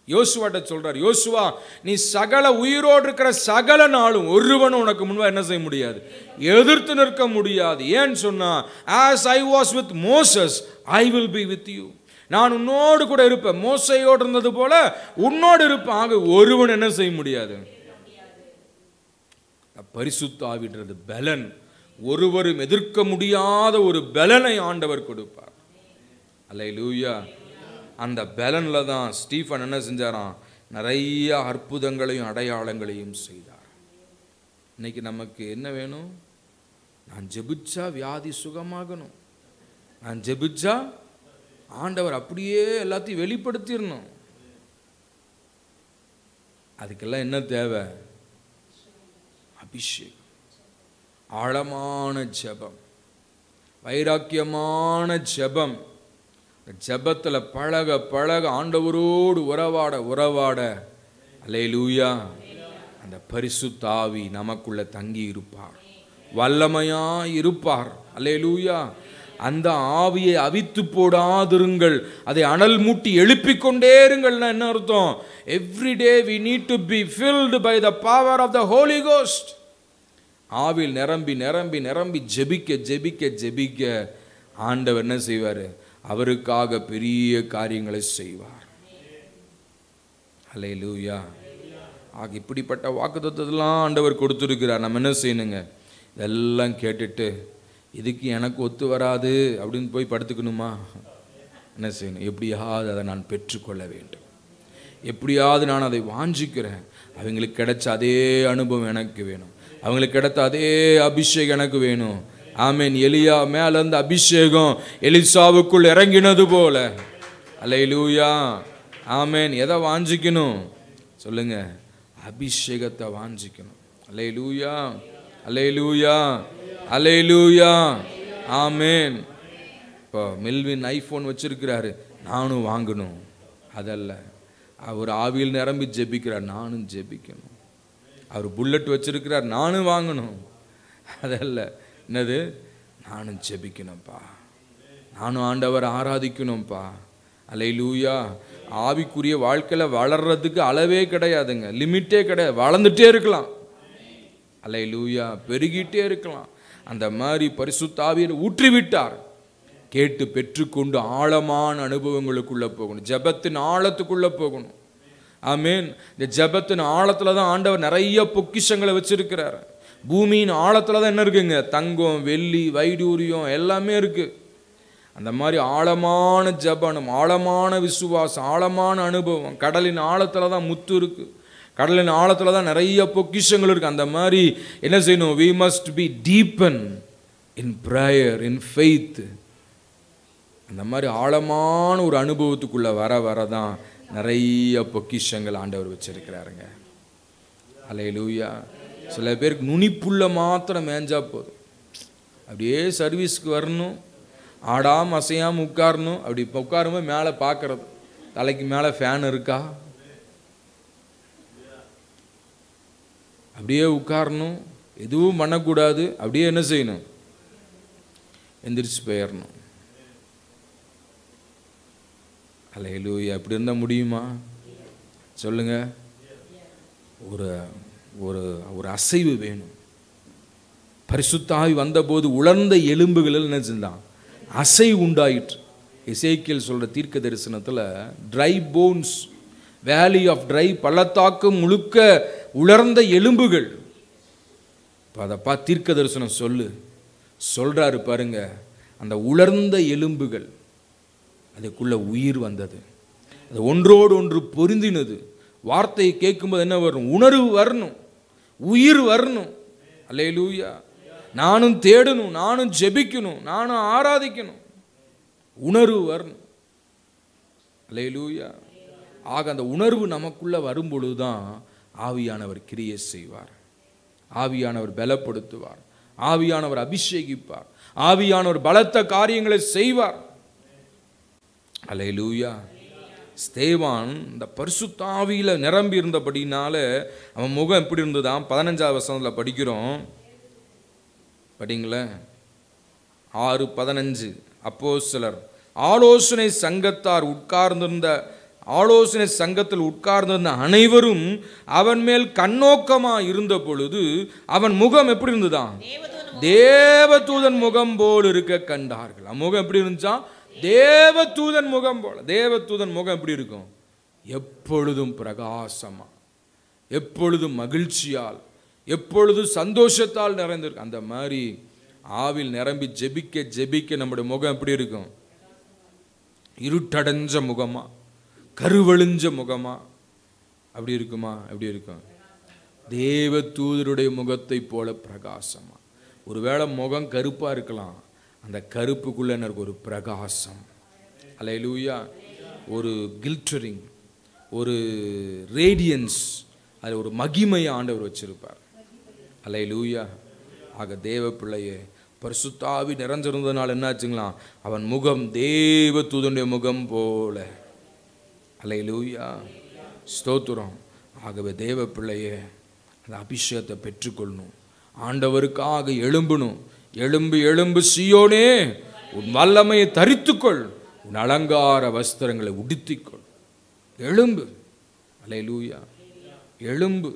யோசுவாட்ட சொல்றார், யோசுவா நீ சகல உயிரோடு இருக்கிற சகல நாளும் ஒருவனும் உனக்கு முன்பா என்ன செய்ய முடியாது? எதிர்த்து நிற்க முடியாது. ஏன்னு சொன்னா, as I was with Moses, I will be with you. நான் உன்னோடு கூட இருப்பேன். மோசையோடு இருந்தது போல உன்னோடு இருப்பேன். ஆக ஒருவன் என்ன செய்ய முடியாது? பரிசுத்த ஆவின்றது பலன். ஒருவரும் எதிர்க்க முடியாத ஒரு பலனை ஆண்டவர் கொடுப்பார். அல்லேலூயா. அந்த பலன்ல தான் ஸ்டீஃபன் என்ன செஞ்சாராம்? நிறைய அற்புதங்களையும் அடையாளங்களையும் செய்தார். இன்னைக்கு நமக்கு என்ன வேணும்? நான் ஜெபிச்சா வியாதி சுகமாகணும். நான் ஜெபிச்சா ஆண்டவர் அப்படியே எல்லாத்தையும் வெளிப்படுத்திடணும். அதுக்கெல்லாம் என்ன தேவை? அபிஷேகம், ஆழமான ஜெபம், வைராக்கியமான ஜெபம். ஜெபத்தில் பழக பழக ஆண்டவரோடு உறவாட அல்லேலூயா, அந்த பரிசுத்த ஆவி நமக்குள்ள தங்கி இருப்பார், வல்லமையாய் இருப்பார். அல்லேலூயா. அந்த ஆவியை அவித்து போடாதிருங்கள், அதை அனல் மூட்டி எழுப்பிக் கொண்டே இருங்கள்னா என்ன அர்த்தம்? Every day we need to be filled by the power of the Holy Ghost. ஆவியில் நிரம்பி நிரம்பி நிரம்பி ஜெபிக்க ஜெபிக்க ஜெபிக்க ஆண்டவர் என்ன செய்வார்? அவருக்காக பெரிய காரியங்களை செய்வார். அல்லேலூயா. ஆக இப்படிப்பட்ட வாக்குத்தத்தத்தெல்லாம் ஆண்டவர் கொடுத்துருக்கிறார். நம்ம என்ன செய்யணுங்க? இதெல்லாம் கேட்டுட்டு இதுக்கு எனக்கு ஒத்து வராது அப்படின்னு போய் படுத்துக்கணுமா? என்ன செய்யணும்? எப்படியாவது அதை நான் பெற்றுக்கொள்ள வேண்டும், எப்படியாவது நான் அதை வாஞ்சிக்கிறேன். அவங்களுக்கு கிடைச்ச அதே அனுபவம் எனக்கு வேணும், அவங்களுக்கு கிடைத்த அதே அபிஷேகம் எனக்கு வேணும். ஆமென். எலியா மேல இருந்த அபிஷேகம் எலிசாவுக்குள் இறங்கினது போல. அல்லேலூயா. ஆமென். எதை வாஞ்சிக்கணும் சொல்லுங்க? அபிஷேகத்தை வாஞ்சிக்கணும். அல்லேலூயா, அல்லேலூயா, அல்லேலூயா. ஆமென். இப்போ மெல்வின் ஐஃபோன் வச்சிருக்கிறாரு, நானும் வாங்கணும். அதல்ல, அவர் ஆவியில் நிரம்பி ஜெபிக்கிறார், நானும் ஜெபிக்கணும். அவர் புல்லட் வச்சிருக்கிறார், நானும் வாங்கணும். அதல்ல, என்னது? நானும் ஜெபிக்கணும்ப்பா, நானும் ஆண்டவர் ஆராதிக்கணும்ப்பா. அல்லேலூயா. ஆவிக்குரிய வாழ்க்கையில் வளர்றதுக்கு அளவே கிடையாதுங்க, லிமிட்டே கிடையாது. வளர்ந்துட்டே இருக்கலாம். அல்லேலூயா. பெருகிட்டே இருக்கலாம். அந்த மாதிரி பரிசுத்த ஆவியை ஊற்றிவிட்டார். கேட்டு பெற்றுக்கொண்டு ஆழமான அனுபவங்களுக்குள்ள போகணும், ஜெபத்தின் ஆழத்துக்குள்ள போகணும். ஆமென். இந்த ஜெபத்தின் ஆழத்துல தான் ஆண்டவர் நிறைய பொக்கிஷங்களை வச்சிருக்கிறார். பூமியின் ஆழத்துல தான் என்ன இருக்குங்க? தங்கம், வெள்ளி, வைடூரியம் எல்லாமே இருக்கு. அந்த மாதிரி ஆழமான ஜெபம், ஆழமான விசுவாசம், ஆழமான அனுபவம். கடலின் ஆழத்துல தான் முத்து இருக்கு, கடலின் ஆழத்துல தான் நிறைய பொக்கிஷங்கள் இருக்கு. அந்த மாதிரி என்ன செய்யணும்? we must be deepened in prayer, in faith. அந்த மாதிரி ஆழமான ஒரு அனுபவத்துக்குள்ள வர வரதான் நிறைய பொக்கிஷங்கள் ஆண்டவர் வச்சிருக்கிறாருங்க. அல்லேலூயா. சில பேருக்கு நுனிப்புள்ள மாத்திரம் மேஞ்சா போதும், அப்படியே சர்வீஸ்க்கு வரணும், ஆடாமல் அசையாமல் உட்காரணும். அப்படி உட்காரும்போது மேலே பார்க்கறது, தலைக்கு மேலே ஃபேன் இருக்கா, அப்படியே உட்காரணும், எதுவும் பண்ணக்கூடாது. அப்படியே என்ன செய்யணும்? எந்திரிச்சு போயிடணும். அல்லேலூயா. அப்படி இருந்தால் முடியுமா சொல்லுங்க? ஒரு ஒரு ஒரு அசைவு வேணும். பரிசுத்த ஆவி வந்தபோது உலர்ந்த எலும்புகளில் என்ன செஞ்சான்? அசைவு உண்டாயிற்று. எசேக்கியேல் சொல்ற தீர்க்க தரிசனத்தில் dry bones, valley of dry, பள்ளத்தாக்கு முழுக்க உலர்ந்த எலும்புகள். அதப்பா தீர்க்க தரிசனம் சொல்றாரு பாருங்க, அந்த உலர்ந்த எலும்புகள் அதுக்குள்ள உயிர் வந்தது, அது ஒன்றோடு ஒன்று பொருந்தினது. வார்த்தையை கேட்கும்போது என்ன வரணும்? உணர்வு வரணும், உயிர் வரணும். அல்லேலூயா. நானும் தேடணும், நானும் ஜெபிக்கணும், நானும் ஆராதிக்கணும், உணர்வு வரணும். அல்லேலூயா. ஆக அந்த உணர்வு நமக்குள்ள வரும்பொழுதுதான் ஆவியானவர் கிரியை செய்வார், ஆவியானவர் பலப்படுத்துவார், ஆவியானவர் அபிஷேகிப்பார், ஆவியானவர் பலத்த காரியங்களை செய்வார். அல்லேலூயா. ஸ்தேவான் இந்த பரிசுத்த ஆவியில நிரம்பி இருந்தபடினால அவன் முகம் எப்படி இருந்ததான்? 15வது வசனத்தில் படிக்கிறோம், படிங்களேன். 6:15. அப்போஸ்தலர் ஆலோசனை சங்கத்தில் உட்கார்ந்திருந்த அனைவரும் அவன் மேல் கண்ணோக்கமா இருந்த பொழுது அவன் முகம் எப்படி இருந்ததான்? தேவதூதன் முகம் போல் இருக்க கண்டார்கள். முகம் எப்படி இருந்துச்சா? தேவதூதன் முகம் போல. தேவதூதன் முகம் எப்படி இருக்கும்? எப்பொழுதும் பிரகாசமா, எப்பொழுதும் மகிழ்ச்சியால், எப்பொழுதும் சந்தோஷத்தால் நிறைந்திருக்கு. அந்த மாதிரி ஆவில் நிரம்பி ஜெபிக்க ஜெபிக்க நம்முடைய முகம் எப்படி இருக்கும்? இருட்டடைஞ்ச முகமா, கருவழிஞ்ச முகமா அப்படி இருக்குமா? எப்படி இருக்கும்? தேவ தூதருடைய முகத்தை போல பிரகாசமா. ஒருவேளை முகம் கருப்பா இருக்கலாம், அந்த கருப்புக்குள்ள எனக்கு ஒரு பிரகாசம். அல்லேலூயா. ஒரு கில்டரிங், ஒரு ரேடியன்ஸ், அது ஒரு மகிமையை ஆண்டவர் வச்சிருப்பார். அல்லேலூயா. ஆக தேவ பிள்ளையே, பரிசுத்த ஆவி நிறைஞ்சிருந்ததுனால என்னாச்சுங்களாம்? அவன் முகம் தேவ தூதனுடைய முகம் போல. அல்லேலூயா. ஸ்தோத்திரம். ஆகவே தேவ பிள்ளையே, அந்த அபிஷேகத்தை பெற்றுக்கொள்ளணும், ஆண்டவருக்காக எழும்பணும். எழும்பு எழும்பு சீயோனே, உன் வல்லமையை தரித்துக்கொள், உன் அலங்கார வஸ்திரங்களை உடுத்திக்கொள். எழும்பு. அல்லேலூயா. எழும்பு,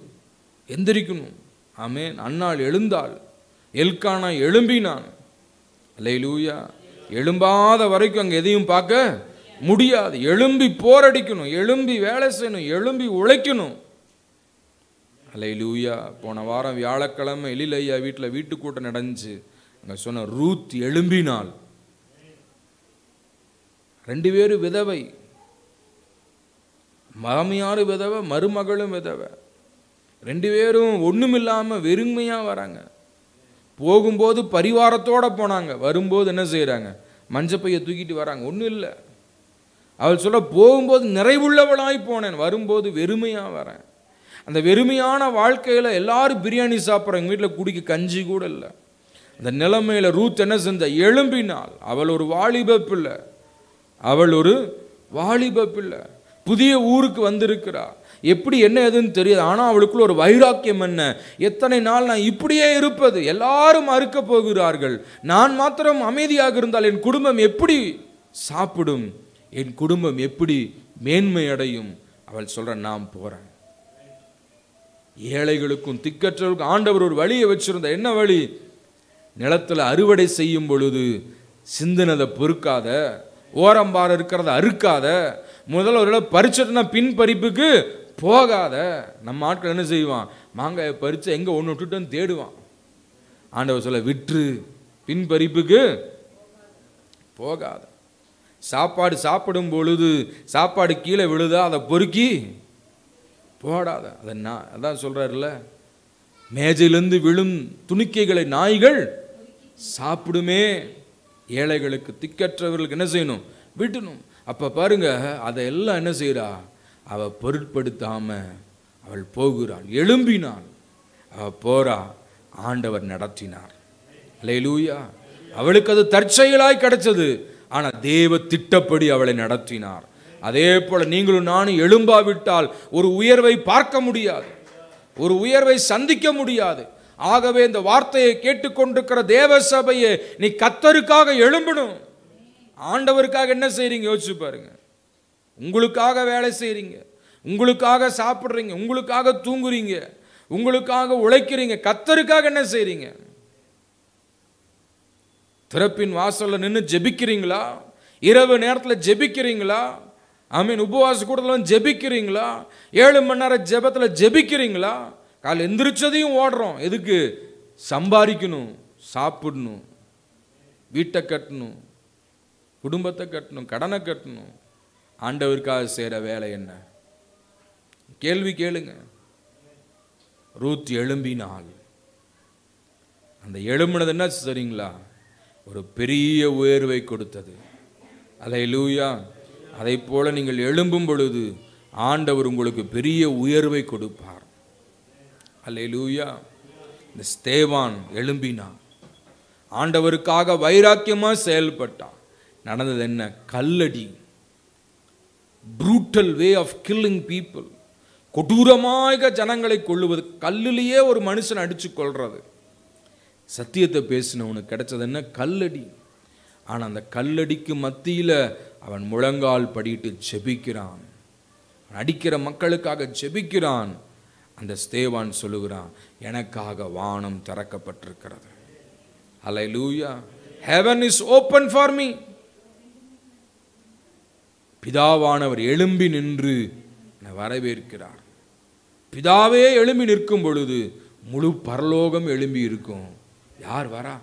எந்திரிக்கணும். ஆமென். அன்னாள் எழுந்தாள், எல்கானா எழும்பினான். அல்லேலூயா. எழும்பாத வரைக்கும் அங்கே எதையும் பார்க்க முடியாது. எழும்பி போரடிக்கணும், எழும்பி வேலை செய்யணும், எழும்பி உழைக்கணும். அல்லேலூயா. போன வாரம் வியாழக்கிழமை எலிலையா வீட்டில் வீட்டுக்கூட்டம் நடந்துச்சு. அங்கே சொன்ன ரூத் எழும்பினாள். 2 பேரும் விதவை, மாமியார் விதவை, மருமகளும் விதவை. 2 பேரும் ஒண்ணுமில்லாம வெறுமையா வராங்க. போகும்போது பரிவாரத்தோட போனாங்க, வரும்போது என்ன செய்யறாங்க? மஞ்சப்பையை தூக்கிட்டு வராங்க. ஒன்றும் இல்லை. அவள் சொல்ல, போகும்போது நிறைவுள்ளவளாய் போனேன், வரும்போது வெறுமையா வரேன். அந்த வெறுமையான வாழ்க்கையில எல்லாரும் பிரியாணி சாப்பிட்றாங்க, வீட்டில் குடிக்க கஞ்சி கூட இல்லை. அந்த நிலைமையில ரூத் என்ன செஞ்ச? எழும்பினாள். அவள் ஒரு வாலிப பிள்ளை, அவள் ஒரு வாலிப பிள்ளை, புதிய ஊருக்கு வந்திருக்கிறா. எப்படி என்ன எதுன்னு தெரியாது. ஆனால் அவளுக்குள்ள ஒரு வைராக்கியம் என்ன? எத்தனை நாள் நான் இப்படியே இருப்பது? எல்லாரும் அறுக்க போகிறார்கள், நான் மாத்திரம் அமைதியாக இருந்தால் என் குடும்பம் எப்படி சாப்பிடும்? என் குடும்பம் எப்படி மேன்மை அடையும்? அவள் சொல்ற, நான் போறேன். ஏழைகளுக்கும் திக்கற்றவர்களுக்கும் ஆண்டவர் ஒரு வழியை வச்சிருந்த. என்ன வழி? நிலத்தில் அறுவடை செய்யும் பொழுது சிந்தினதை பொறுக்காத, ஓரம்பார இருக்கிறத அறுக்காத, முதல்ல ஒரு பறிச்சிட்டுனா பின் பறிப்புக்கு போகாத. நம்ம ஆட்கள் என்ன செய்வான்? மாங்காயை பறித்து எங்கே ஒன்று விட்டுட்டுன்னு தேடுவான். ஆண்டவர் சொல்ல, விற்று பின் பறிப்புக்கு போகாத. சாப்பாடு சாப்பிடும் பொழுது சாப்பாடு கீழே விழுதா, அதை பொறுக்கி போடாத. அதை அதான் சொல்றாருல்ல, மேஜையிலிருந்து விழும் துணிக்கைகளை நாய்கள் சாப்பிடுமே. ஏழைகளுக்கு திக்கற்றவர்களுக்கு என்ன செய்யணும்? விட்டணும். அப்ப பாருங்க, அதையெல்லாம் என்ன செய்யறா? அவ பொருட்படுத்தாம அவள் போகிறாள், எழும்பினாள், அவ போறா. ஆண்டவர் நடத்தினார். அல்லேலூயா. அவளுக்கு அது தற்செயலாய் கிடைச்சது, ஆனா தேவ திட்டப்படி அவளை நடத்தினார். அதே போல நீங்களும் நானும் எழும்பாவிட்டால் ஒரு உயர்வை பார்க்க முடியாது, ஒரு உயர்வை சந்திக்க முடியாது. ஆகவே இந்த வார்த்தையை கேட்டுக்கொண்டிருக்கிற தேவ சபையே, நீ கர்த்தருக்காக எழும்பணும். ஆண்டவருக்காக என்ன செய்றீங்க? யோசிச்சு பாருங்க. உங்களுக்காக வேலை செய்றீங்க, உங்களுக்காக சாப்பிட்றீங்க, உங்களுக்காக தூங்குறீங்க, உங்களுக்காக உழைக்கிறீங்க. கர்த்தருக்காக என்ன செய்றீங்க? திறப்பின் வாசல்ல நின்று ஜெபிக்கிறீங்களா? இரவு நேரத்தில் ஜெபிக்கிறீங்களா? ஆமீன். உபவாச கூடத்தில் ஜெபிக்கிறீங்களா? 7 மணி நேரம் ஜெபத்தில் ஜெபிக்கிறீங்களா? காலை எந்திரிச்சதையும் ஓடுறோம். எதுக்கு? சம்பாதிக்கணும், சாப்பிடணும், வீட்டை கட்டணும், குடும்பத்தை கட்டணும், கடனை கட்டணும். ஆண்டவருக்காக செய்கிற வேலை என்ன? கேள்வி கேளுங்க. ரூத் எழும்பினாள். அந்த எழும்பினது என்ன சரிங்களா? ஒரு பெரிய உயர்வை கொடுத்தது. அல்லேலூயா. அதை போல நீங்கள் எழும்பும் பொழுது ஆண்டவர் உங்களுக்கு பெரிய உயர்வை கொடுப்பார். அல்லேலூயா. இந்த ஸ்தேவான் எழும்பினான், ஆண்டவருக்காக வைராக்கியமா செயல்பட்டான். நடந்தது என்ன? கல்லடி. brutal way of killing people. கொடூரமாக ஜனங்களை கொல்லுவது. கல்லிலேயே ஒரு மனுஷன் அடிச்சு கொள்றது. சத்தியத்தை பேசினவனுக்கு கிடைச்சது என்ன? கல்லடி. ஆனால் அந்த கல்லடிக்கு மத்தியில் அவன் முழங்கால் படிட்டு ஜெபிக்கிறான். அடிக்கிற மக்களுக்காக ஜெபிக்கிறான். அந்த ஸ்தேவான் சொல்லுகிறான், எனக்காக வானம் திறக்கப்பட்டிருக்கிறது. அல்லேலூயா. heaven is open for me. பிதாவானவர் எழும்பி நின்று வரவேற்கிறார். பிதாவே எழும்பி நிற்கும் பொழுது முழு பரலோகம் எழும்பி இருக்கும். யார் வரா?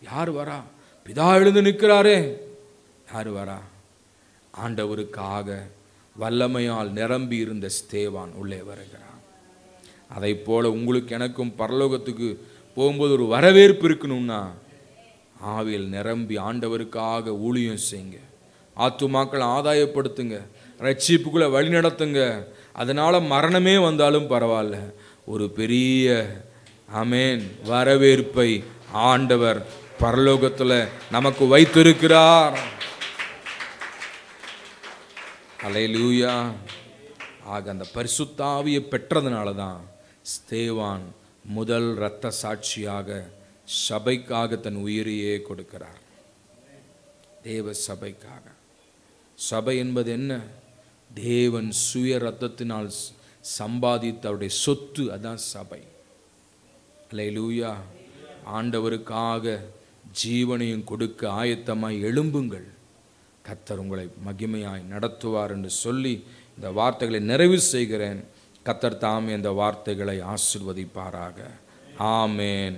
யார் வரா? பிதா எழுந்து நிற்கிறாரே, யார் வரா? ஆண்டவருக்காக வல்லமையால் நிரம்பி இருந்த ஸ்தேவான் உள்ளே வருகிறான். அதை போல உங்களுக்கு எனக்கும் பரலோகத்துக்கு போகும்போது ஒரு வரவேற்பு இருக்கணும்னா ஆவியில் நிரம்பி ஆண்டவருக்காக ஊழியம் செய்யுங்க. ஆத்துமாக்களை ஆதாயப்படுத்துங்க, ரட்சிப்புக்குள்ள வழி நடத்துங்க. அதனால மரணமே வந்தாலும் பரவாயில்ல, ஒரு பெரிய ஆமென் வரவேற்பை ஆண்டவர் பரலோகத்தில் நமக்கு வைத்திருக்கிறார். அல்லேலூயா. ஆக அந்த பரிசுத்த ஆவியை பெற்றதுனால தான் ஸ்தேவான் முதல் இரத்த சாட்சியாக சபைக்காக தன் உயிரையே கொடுக்கிறார். தேவ சபைக்காக. சபை என்பது என்ன? தேவன் சுய ரத்தத்தினால் சம்பாதித்த அவருடைய சொத்து, அதான் சபை. அல்லேலூயா. ஆண்டவருக்காக ஜீவனையும் கொடுக்க ஆயத்தமாய் எழும்புங்கள். கர்த்தர் உங்களை மகிமையாய் நடத்துவார் என்று சொல்லி இந்த வார்த்தைகளை நிறைவு செய்கிறேன். கர்த்தர் தாமே இந்த வார்த்தைகளை ஆசீர்வதிப்பாராக. ஆமேன்.